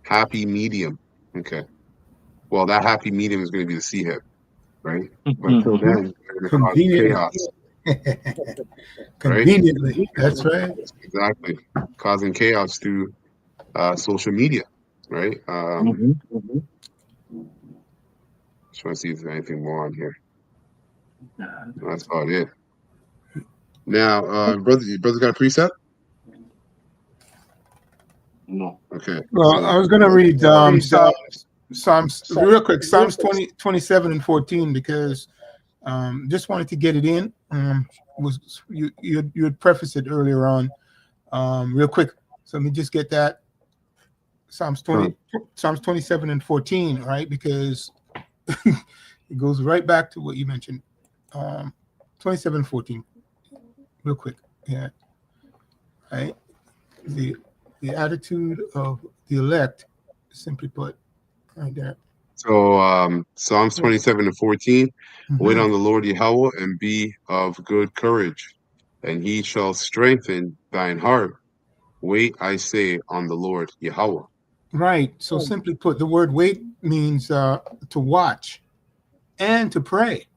happy medium. Okay. Well, that happy medium is going to be the sea head, right? But until then, they're going to cause Conveniently. chaos, right? Conveniently. That's right. Exactly. Causing chaos through social media, right? Just want to see if there's anything more on here. That's about it. Now, brother got a precept? No. Okay. Well, So, I was going to read Psalms real quick, Psalms 27 and 14, because just wanted to get it in. Was you had prefaced it earlier on, real quick. So let me just get that Psalms 27 and 14, right? Because it goes right back to what you mentioned. 27 14, real quick. Yeah. Right. The attitude of the elect, simply put, right there. So Psalms 27 and 14, wait Mhm. on the Lord Yahweh and be of good courage, and he shall strengthen thine heart. Wait, I say, on the Lord Yahweh. Right. So simply put, the word wait means to watch and to pray,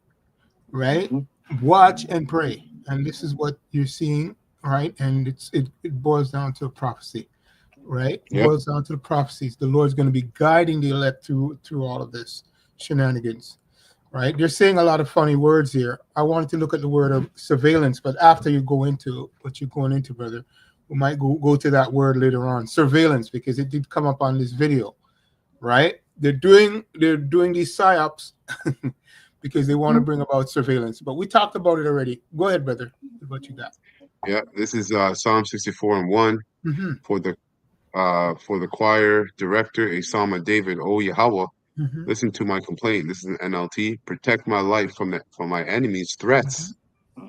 right? Watch and pray. And this is what you're seeing, right? And it boils down to a prophecy, right? It Yep. boils down to the prophecies. The Lord's going to be guiding the elect through all of this shenanigans, right? They're saying a lot of funny words here. I wanted to look at the word of surveillance, but after you go into what you're going into, brother, we might go to that word later on, surveillance, because it did come up on this video, right? They're doing these psyops because they want to bring about surveillance. But we talked about it already. Go ahead, brother. What you got? Yeah, this is Psalm 64 and 1 Mhm. for the choir director, a Psalm of David. O Yahweh, Mhm. listen to my complaint. This is an NLT. Protect my life from my enemies' threats.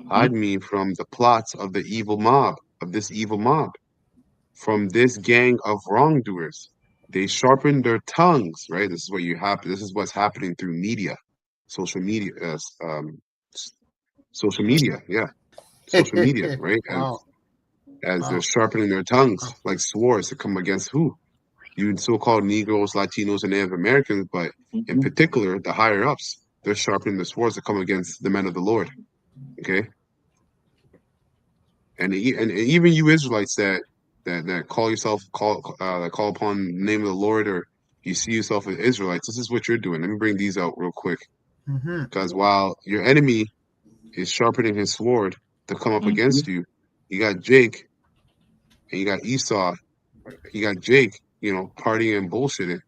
Hide me from the plots of this evil mob, from this gang of wrongdoers. They sharpen their tongues, right? This is what you have. This is what's happening through media, social media, social media, yeah, social media, right? Wow. As they're Wow. sharpening their tongues like swords to come against who? You so-called Negroes, Latinos, and Native Americans, but in particular, the higher ups, they're sharpening the swords to come against the men of the Lord. Okay, and even you Israelites that call upon the name of the Lord, or you see yourself as Israelites, this is what you're doing. Let me bring these out real quick, Mhm. because while your enemy is sharpening his sword to come up against you, you got Jake and you got Esau. You got Jake, partying and bullshitting.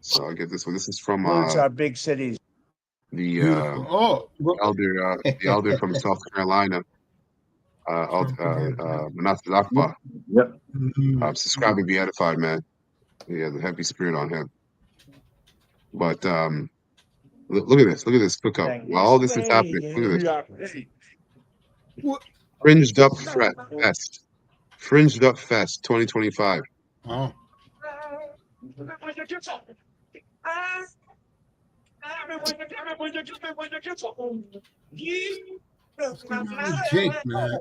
So I'll get this one. This is from Influence our big cities. the Beautiful. Oh, the elder from South Carolina, Manasseh Zakpa. Yep. Subscribe and be edified, man. He has a heavy spirit on him. But look at this. Look at this. Look up. While all this is happening, look at this. Fringed Up Fest. Fringed Up Fest 2025. Oh. What's going on with Jake, man?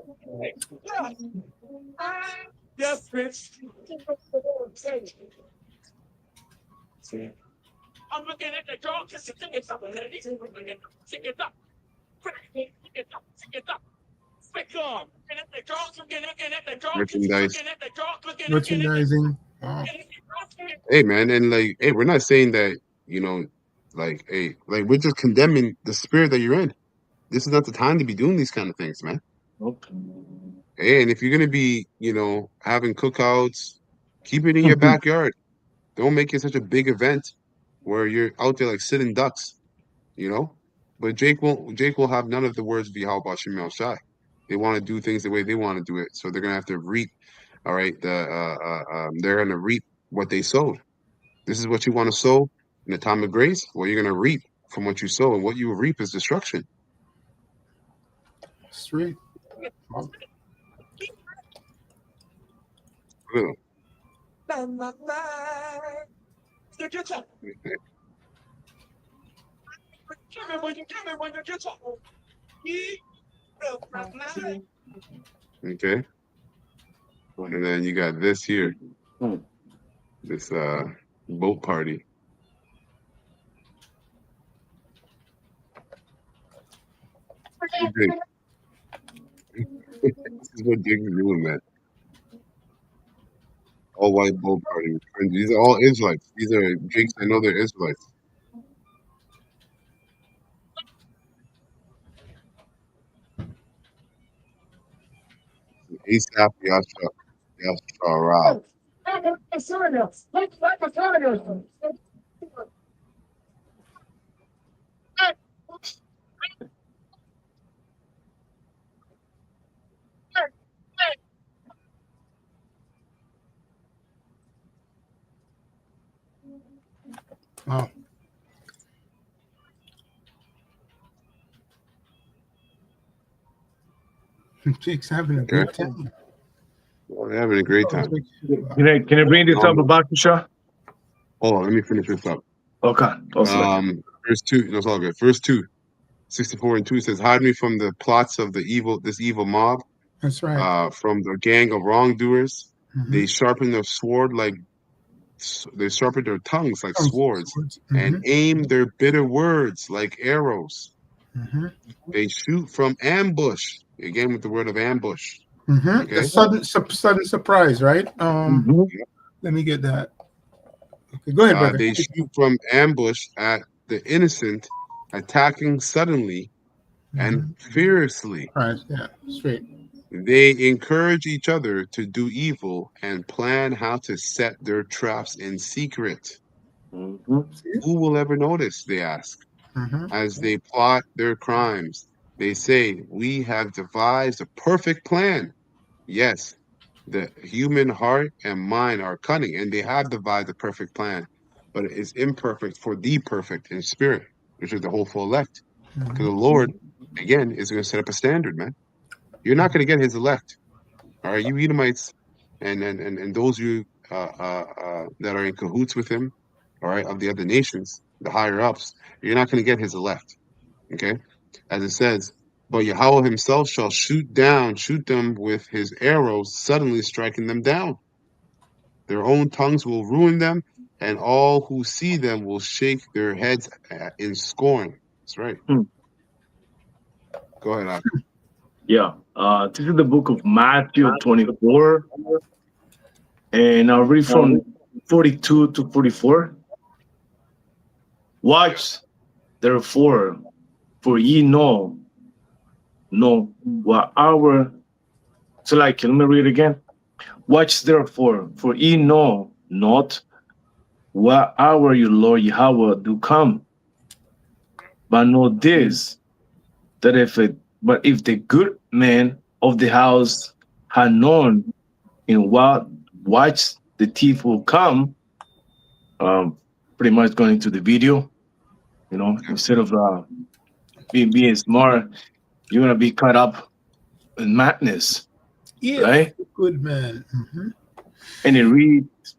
Yes, bitch. I'm looking at the dog because it's up. Pick it up. Pick it up. Pick it up. Pick up. Looking at the dog, looking at the dog, Merchandise. looking at the dog, looking at Merchandising. Wow. Hey, man, and like, hey, we're not saying that, like, hey, like we're just condemning the spirit that you're in. This is not the time to be doing these kind of things, man. Hey, and if you're gonna be, having cookouts, keep it in your backyard. Don't make it such a big event where you're out there like sitting ducks, you know. But Jake won't. Jake will have none of the words of Yahweh Shemel Shai. They want to do things the way they want to do it, so they're gonna have to reap. All right, they're gonna reap what they sowed. This is what you want to sow in the time of grace. Well, you're gonna reap from what you sow, and what you reap is destruction. Straight. Wow. you get up. Give me when you get up. Okay. And then you got this here, this boat party. This is what Jake is doing, man. All white boat party. These are all Israelites. These are Jakes. I know they're Israelites. ASAP Yashar. Wow. Jake's having a good time. Well, they're having a great time. Can I bring this up about Kisha? Hold on, let me finish this up. Okay. Verse 2, no, it's all good. Verse 2, 64 and 2 says, hide me from the plots of this evil mob. That's right. From the gang of wrongdoers. Mhm. They sharpen their tongues like swords, and aim their bitter words like arrows. Mhm. They shoot from ambush. Again, with the word of ambush. Mm-hmm. Okay. A sudden surprise, right? Let me get that. Okay, go ahead, brother. They shoot from ambush at the innocent, attacking suddenly and fiercely. Right. Yeah. Straight. They encourage each other to do evil and plan how to set their traps in secret. Who will ever notice, they ask. As they plot their crimes, they say, we have devised a perfect plan. Yes, the human heart and mind are cunning, and they have devised a perfect plan, but it is imperfect for the perfect in spirit, which is the whole full elect. Because the Lord, again, is going to set up a standard, man. You're not going to get his elect. All right, you Edomites and those you that are in cahoots with him, all right, of the other nations, the higher ups, you're not going to get his elect. Okay, as it says, but Yahweh himself shall shoot them with his arrows, suddenly striking them down. Their own tongues will ruin them, and all who see them will shake their heads in scorn. That's right. Go ahead, Ak. Yeah. This is the book of Matthew 24, and I'll read from 42 to 44. Watch, therefore, for ye know what hour. So, like, let me read again. Watch, therefore, for ye know not what hour your Lord Yahweh do come. But know this, that if the good man of the house had known in what watch the thief will come, pretty much going into the video, instead of being smart, you're gonna be caught up in madness, right? Good man. And it reads,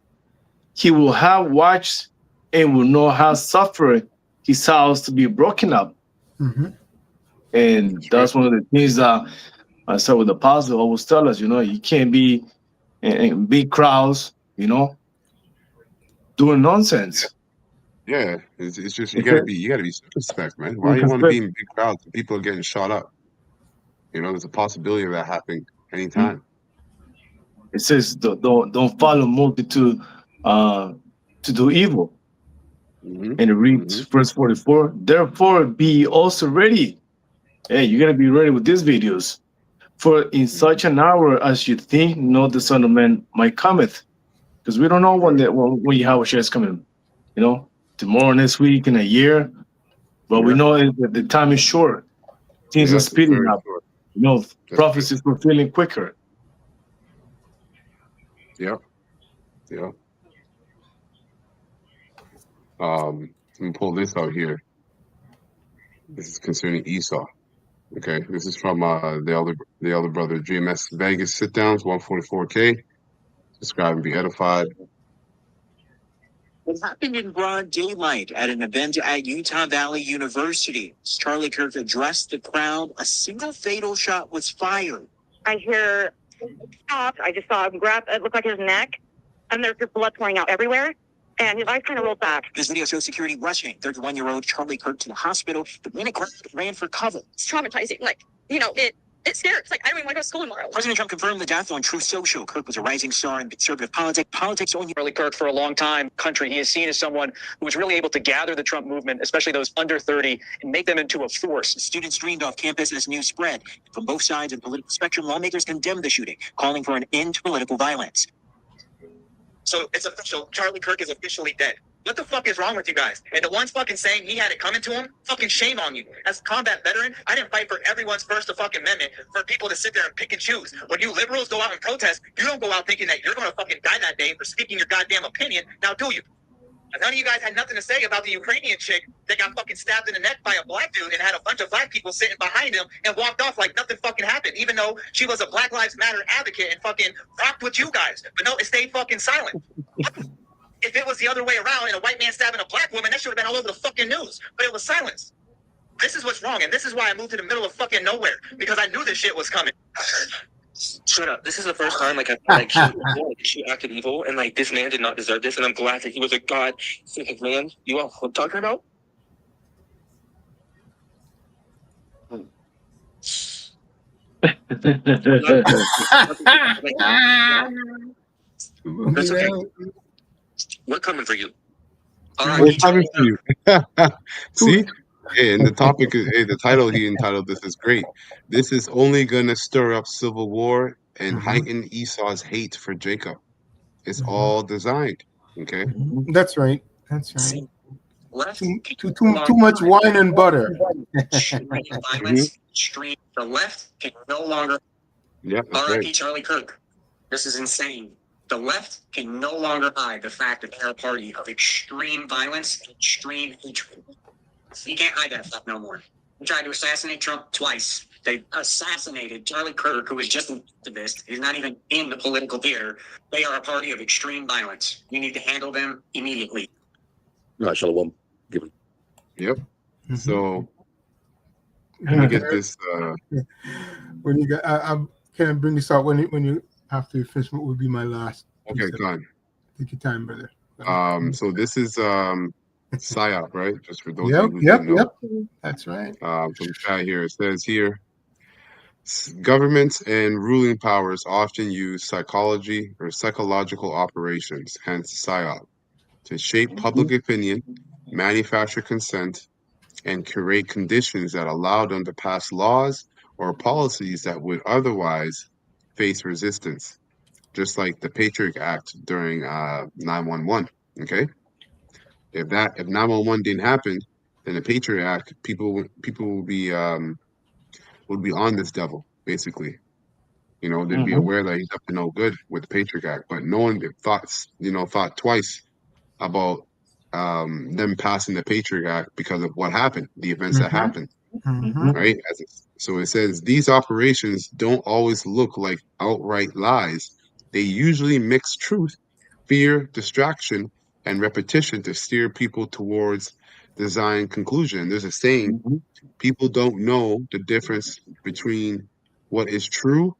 he will have watched and will know how suffer his house to be broken up. And that's one of the things that I said with the apostle always tell us, you can't be in big crowds, doing nonsense. Yeah, it's just you gotta be circumspect, man. Why do you want to be in big crowds and people are getting shot up? There's a possibility of that happening anytime. It says don't follow multitude to do evil. And it reads verse 44, therefore be also ready. Hey, you gotta be ready with these videos. For in such an hour as you think not the Son of Man might cometh. Because we don't know when Yahweh is coming, tomorrow, next week, in a year. But we know that the time is short. Things are speeding up. Prophecies fulfilling quicker. Yep. Let me pull this out here. This is concerning Esau. Okay, this is from the elder brother GMS Vegas sit downs 144K. Subscribe and be edified. It happened in broad daylight at an event at Utah Valley University. As Charlie Kirk addressed the crowd, a single fatal shot was fired. I hear stopped. I just saw him grab, it looked like his neck, and there's just blood pouring out everywhere. And his eyes kind of rolled back. This video shows security rushing 31-year-old Charlie Kirk to the hospital. The minute Kirk ran for cover. It's traumatizing. Like, you know, it's scary. It's like, I don't even want to go to school tomorrow. President Trump confirmed the death on Truth Social. Kirk was a rising star in conservative politics on Charlie Kirk, for a long time, country, he is seen as someone who was really able to gather the Trump movement, especially those under 30, and make them into a force. Students streamed off campus as news spread. From both sides of the political spectrum, lawmakers condemned the shooting, calling for an end to political violence. So it's official. Charlie Kirk is officially dead. What the fuck is wrong with you guys? And the ones fucking saying he had it coming to him, fucking shame on you. As a combat veteran, I didn't fight for everyone's First fucking Amendment for people to sit there and pick and choose. When you liberals go out and protest, you don't go out thinking that you're going to fucking die that day for speaking your goddamn opinion. Now, do you? None of you guys had nothing to say about the Ukrainian chick that got fucking stabbed in the neck by a black dude and had a bunch of black people sitting behind him and walked off like nothing fucking happened, even though she was a Black Lives Matter advocate and fucking rocked with you guys. But no, it stayed fucking silent. If it was the other way around and a white man stabbing a black woman, that should have been all over the fucking news. But it was silence. This is what's wrong, and this is why I moved to the middle of fucking nowhere, because I knew this shit was coming. Shut up. This is the first time she acted evil, and like this man did not deserve this, and I'm glad that he was a god man. You know what I'm talking about? That's okay. We're coming for you. We're coming for you. See? Hey, and the topic is, hey, the title he entitled this is great. This is only going to stir up civil war and heighten Esau's hate for Jacob. It's all designed. Okay? That's right. That's right. Too much wine and butter. Extreme. The left can no longer. Yeah, R.I.P. Charlie Kirk. This is insane. The left can no longer hide the fact that they're a party of extreme violence and extreme hatred. You can't hide that stuff no more. They tried to assassinate Trump twice. They assassinated Charlie Kirk, who is just an activist. He's not even in the political theater. They are a party of extreme violence. You need to handle them immediately. No, Shalom. Give it. Yep. So let me get this. When you got, can I bring this out when you after you finish? What would be my last? Okay, go on. Take your time, brother. So this is PSYOP, right? Just for those who don't know. Yep. That's right. From the chat here, it says here, governments and ruling powers often use psychology or psychological operations, hence PSYOP, to shape public opinion, manufacture consent, and create conditions that allow them to pass laws or policies that would otherwise face resistance, just like the Patriot Act during 9/11. Okay, if 9/11 didn't happen, then the Patriot Act, people would be on this devil, basically. You know, they'd be aware that he's up to no good with the Patriot Act, but no one thought twice about them passing the Patriot Act because of what happened, the events that happened. Right? So it says these operations don't always look like outright lies. They usually mix truth, fear, distraction, and repetition to steer people towards designed conclusion. There's a saying, people don't know the difference between what is true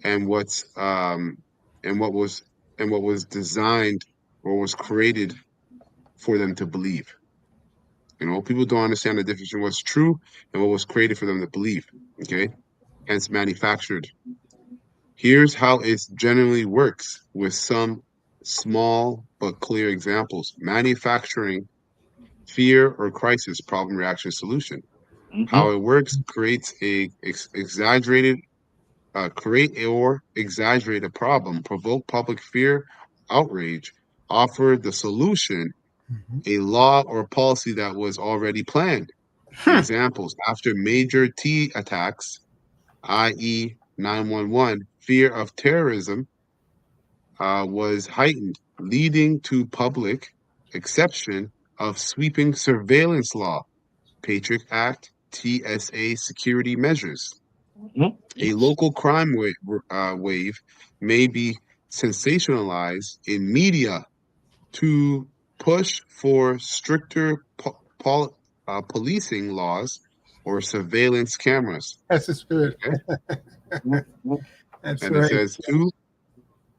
and what was designed or was created for them to believe. You know, people don't understand the difference between what's true and what was created for them to believe. Okay, hence manufactured. Here's how it generally works with some small but clear examples. Manufacturing fear or crisis problem reaction solution. How it works: create or exaggerate a problem, provoke public fear, outrage, offer the solution, a law or policy that was already planned. Examples: after major T attacks, i.e. 9/11, fear of terrorism was heightened, leading to public acceptance of sweeping surveillance law, Patriot Act, TSA security measures. A local crime wave may be sensationalized in media to push for stricter policing laws or surveillance cameras. That's the spirit. Okay? That's And it right. says 2,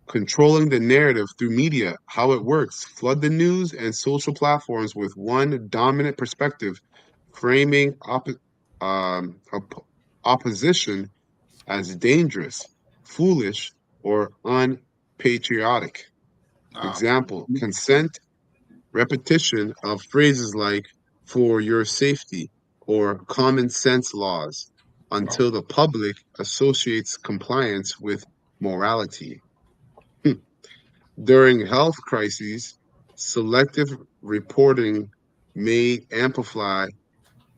controlling the narrative through media, how it works. Flood the news and social platforms with one dominant perspective, framing opposition as dangerous, foolish, or unpatriotic. Example, consent, repetition of phrases like for your safety or common sense laws until the public associates compliance with morality. During health crises, selective reporting may amplify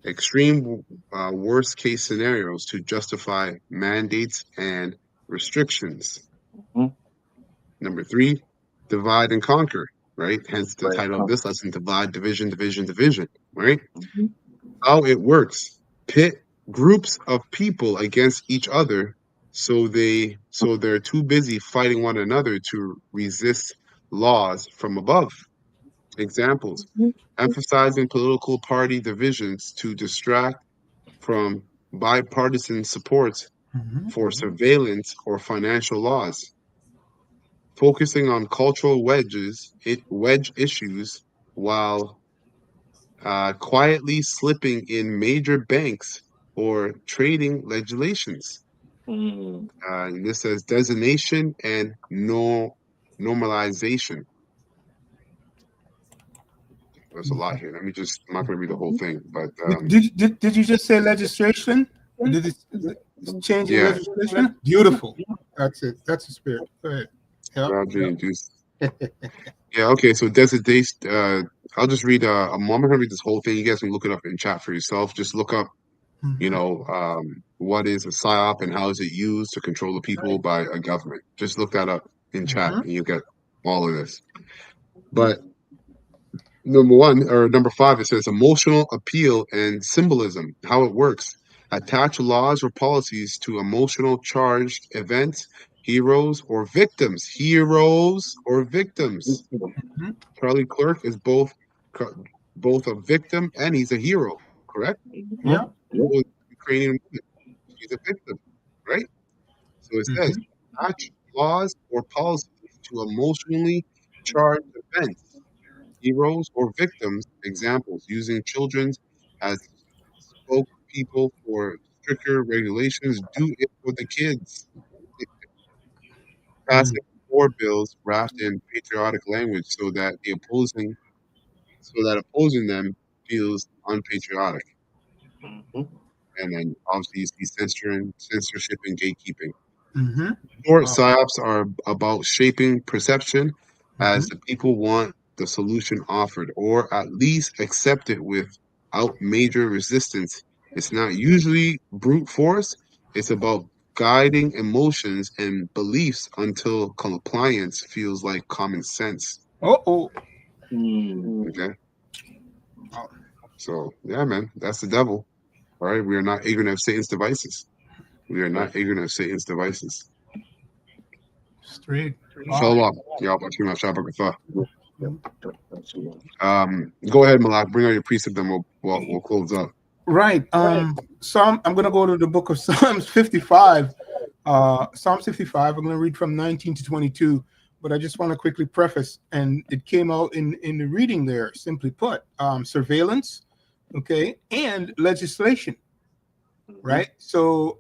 extreme worst case scenarios to justify mandates and restrictions. Number 3, divide and conquer, right? Hence the title of this lesson, divide, division, division, division, right? How it works. Pit groups of people against each other so they're too busy fighting one another to resist laws from above. Examples, emphasizing political party divisions to distract from bipartisan support for surveillance or financial laws, focusing on cultural wedge issues while quietly slipping in major banks or trading legislations. And this says designation and normalization. There's a lot here. I'm not going to read the whole thing, but Did you just say legislation? Did it changing yeah. legislation? Beautiful. That's it. That's the spirit. Go ahead. Yeah, okay, so designation, I'll just read, I'm not going to read this whole thing. You guys can look it up in chat for yourself. Just look up, what is a PSYOP and how is it used to control the people by a government. Just look that up in chat and you get all of this. But number 5, it says emotional appeal and symbolism, how it works. Attach laws or policies to emotional charged events, heroes or victims. Charlie Clerk is both a victim and he's a hero, correct? Yeah. Ukrainian woman, she's a victim, right? So it says attach laws or policies to emotionally charged events, heroes or victims. Examples, using children as spokespeople for stricter regulations. Do it for the kids. Passing 4 bills wrapped in patriotic language so that opposing them feels unpatriotic. And then obviously you see censorship and gatekeeping. Short psyops are about shaping perception as the people want the solution offered, or at least accept it without major resistance. It's not usually brute force. It's about guiding emotions and beliefs until compliance feels like common sense. Okay. So yeah, man, that's the devil. All right. We are not ignorant of Satan's devices. Straight. Shalom. Y'all go ahead, Malak. Bring out your precept, then we'll close up. Right. I'm going to go to the book of Psalms 55. Psalm 55. I'm going to read from 19 to 22. But I just want to quickly preface, and it came out in the reading there. Simply put, surveillance, okay, and legislation. Right. So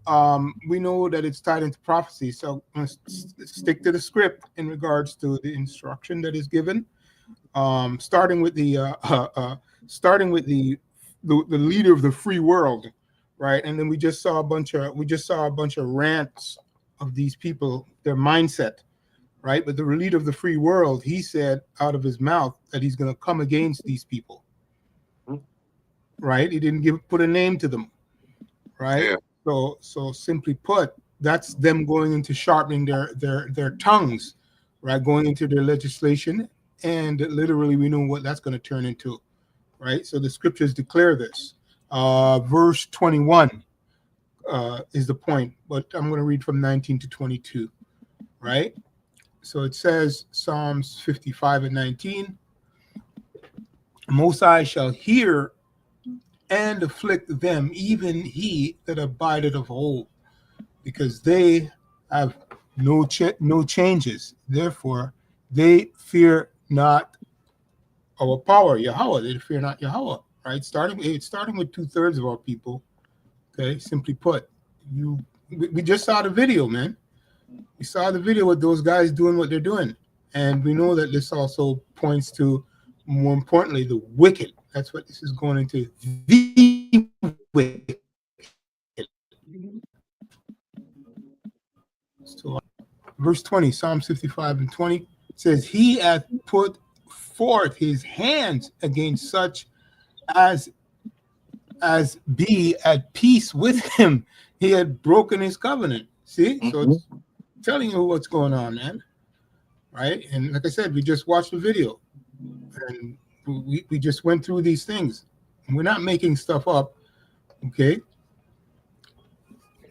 we know that it's tied into prophecy. So I'm going to stick to the script in regards to the instruction that is given. Starting with the leader of the free world, right? And then we just saw a bunch of rants of these people, their mindset, right? But the leader of the free world, he said out of his mouth that he's going to come against these people, right? He didn't put a name to them, right? Yeah. So simply put, that's them going into sharpening their tongues, right? Going into their legislation. And literally, we know what that's going to turn into, right? So the scriptures declare this. Verse 21 is the point, but I'm going to read from 19 to 22, right? So it says, Psalms 55 and 19, Most High shall hear and afflict them, even he that abideth of old, because they have no changes. Therefore, they fear not our power, Yahweh. They fear not Yahweh. Right? Starting with 2/3 of our people. Okay, simply put, we just saw the video, man. We saw the video with those guys doing what they're doing, and we know that this also points to, more importantly, the wicked. That's what this is going into. The wicked. So, verse 20, Psalm 55 and 20 says, "He hath put forth his hands against such as be at peace with him. He had broken his covenant." See, so it's telling you what's going on, man. Right? And like I said, we just watched the video, and we just went through these things. And we're not making stuff up. Okay.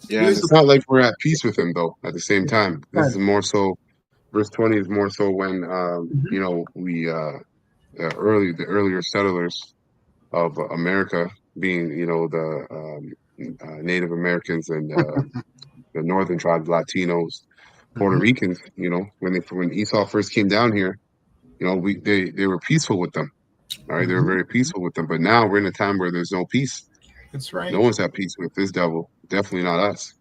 Yeah, and it's not like we're at peace with him though. At the same time, this is more so. Verse 20 is more so when you know, the earlier settlers of America, being, you know, the Native Americans and the northern tribes, Latinos, Puerto Ricans. You know, when Esau first came down here, you know, they were peaceful with them. All right, they were very peaceful with them. But now we're in a time where there's no peace. That's right. No one's at peace with this devil. Definitely not us.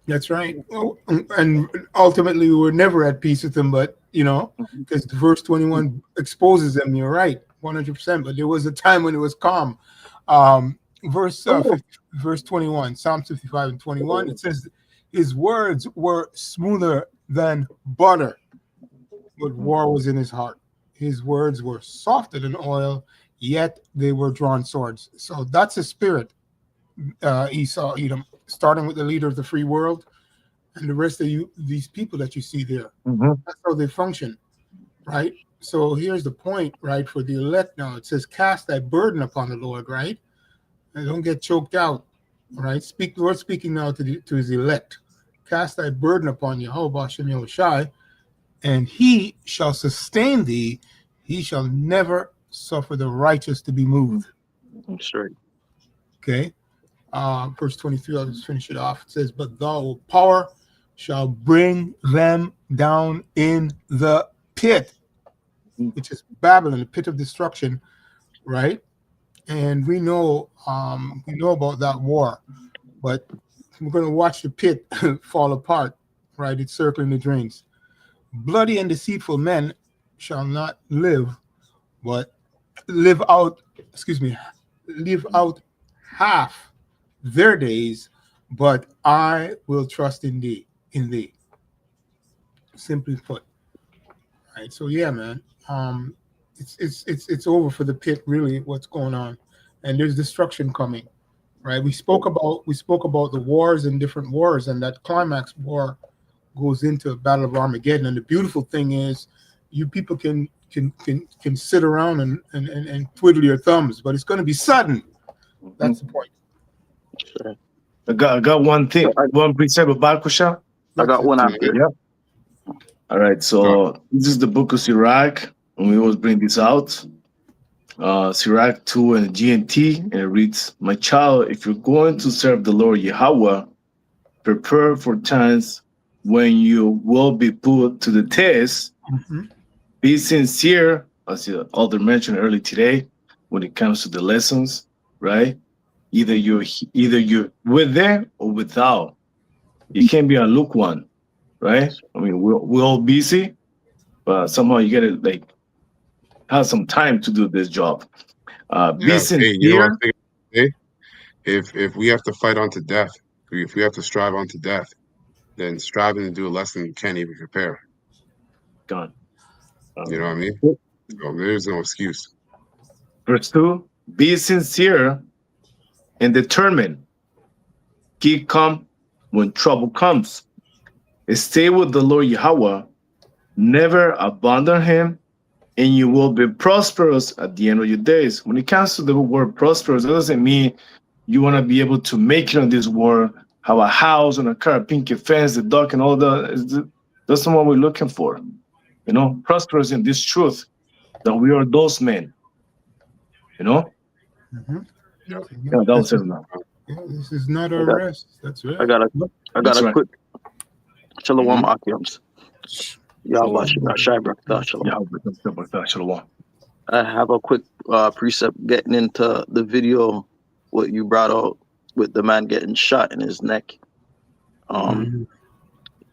That's right. Well, and ultimately, we were never at peace with them, but, you know, because verse 21 exposes them. You're right, 100%. But there was a time when it was calm. Verse 21, Psalm 55 and 21, it says, "His words were smoother than butter, but war was in his heart. His words were softer than oil, yet they were drawn swords." So that's a spirit, Esau, Edom, starting with the leader of the free world and the rest of these people that you see there. That's how they function, right? So here's the point, right, for the elect now. It says, "Cast thy burden upon the Lord," right? And don't get choked out, right? The Lord speaking now to his elect. "Cast thy burden upon Yahweh Hashem Yahushai, and he shall sustain thee. He shall never suffer the righteous to be moved." That's right. Okay. Verse 23, I'll just finish it off. It says, "But thou, with power, shall bring them down in the pit," which is Babylon, the pit of destruction, right? And we know about that war, but we're going to watch the pit fall apart, right? It's circling the drains. "Bloody and deceitful men shall not live, but live out half their days, but I will trust in thee." Simply put. Right. So yeah, man. It's over for the pit, really, what's going on. And there's destruction coming. Right. We spoke about the wars and different wars, and that climax war goes into a battle of Armageddon. And the beautiful thing is, you people can sit around and twiddle your thumbs, but it's going to be sudden. That's the point. Sure. I got one thing, one precept about Kusha. I got one after. Yeah. All right. So this is the book of Sirach, and we always bring this out. Sirach 2 and GNT, and it reads, "My child, if you're going to serve the Lord Yahweh, prepare for times when you will be put to the test. Be sincere," as the elder mentioned earlier today, when it comes to the lessons, right? Either you're with them or without. You can't be a lukewarm, right? I mean, we're all busy, but somehow you gotta like have some time to do this job. Be sincere. Hey, you know what I'm thinking? If we have to fight unto death, if we have to strive unto death, then striving to do a lesson can't even prepare. Gone. You know what I mean? So there's no excuse. Verse 2, "Be sincere and determined. Keep calm when trouble comes. Stay with the Lord Yahweh. Never abandon him, and you will be prosperous at the end of your days." When it comes to the word prosperous, that doesn't mean you want to be able to make it on this world, have a house and a car, a pinky fence, the dog, and all that. That's not what we're looking for. You know, prosperous in this truth that we are those men You know? Mhm. Yeah, that was it now. Yeah, this is not a I got, rest. That's right. I got a That's right. quick Shalom Mhm. Akiams. Yahweh Shai Barakatah Shalom. Yeah, but Shalom. I have a quick precept getting into the video, what you brought out with the man getting shot in his neck.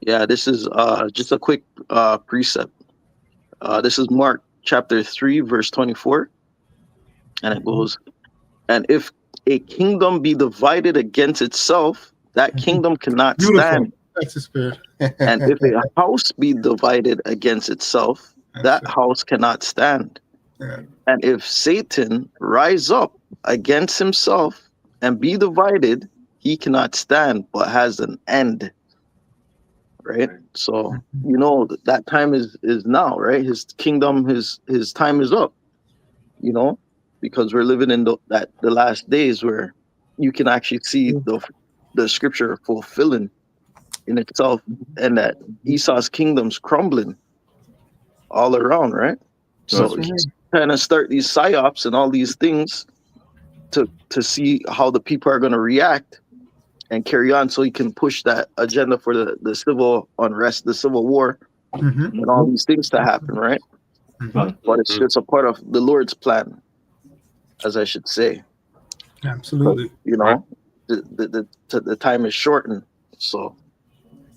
Yeah, this is just a quick precept. This is Mark chapter 3, verse 24. And it goes, and if a kingdom be divided against itself, that kingdom cannot Beautiful. stand. That's the spirit. And if a house be divided against itself, that house cannot stand. Yeah. And if Satan rise up against himself and be divided, he cannot stand, but has an end. Right? So you know that time is now, right? His kingdom, his time is up. You know, because we're living in the last days where you can actually see the scripture fulfilling in itself, and that Esau's kingdom's crumbling all around, right? So he's trying to start these psyops and all these things to see how the people are going to react and carry on, so he can push that agenda for the civil unrest, the civil war, and all these things to happen, right? But it's just a part of the Lord's plan, as I should say. Absolutely. But, you know, the time is shortened, so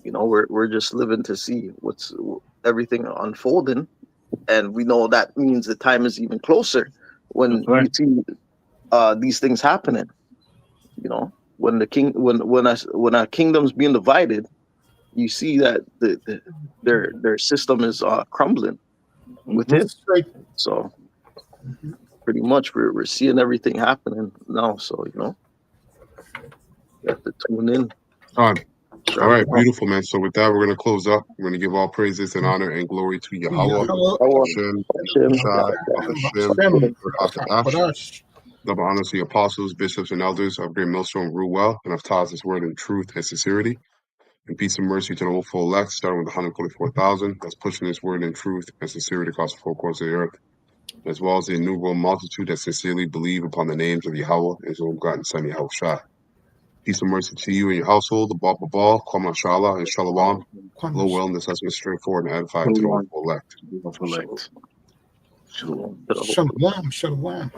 you know we're just living to see what's everything unfolding, and we know that means the time is even closer when you see these things happening. You know, when a kingdom's being divided, you see that their system is crumbling within. So pretty much we're seeing everything happening now. So you know, you have to tune in. All right, beautiful, man. So with that, we're going to close up. We're going to give all praises and honor and glory to Yahweh, Hashem, Shai, Hashem, Akadash. Double honor to the apostles, bishops, and elders of Great Millstone rule well and have taught this word in truth and sincerity. And peace and mercy to the hopeful elect, starting with the 144,000 that's pushing this word in truth and sincerity across the four corners of the earth, as well as the innumerable multitude that sincerely believe upon the names of Yahweh and his own God and Son, Yahweh Shai. Peace and mercy to you and your household, the Ball, Kwama Shala, and Shalom. Low wellness has been straightforward and edifying to the hopeful elect. Shalom. Shalom. Shalom.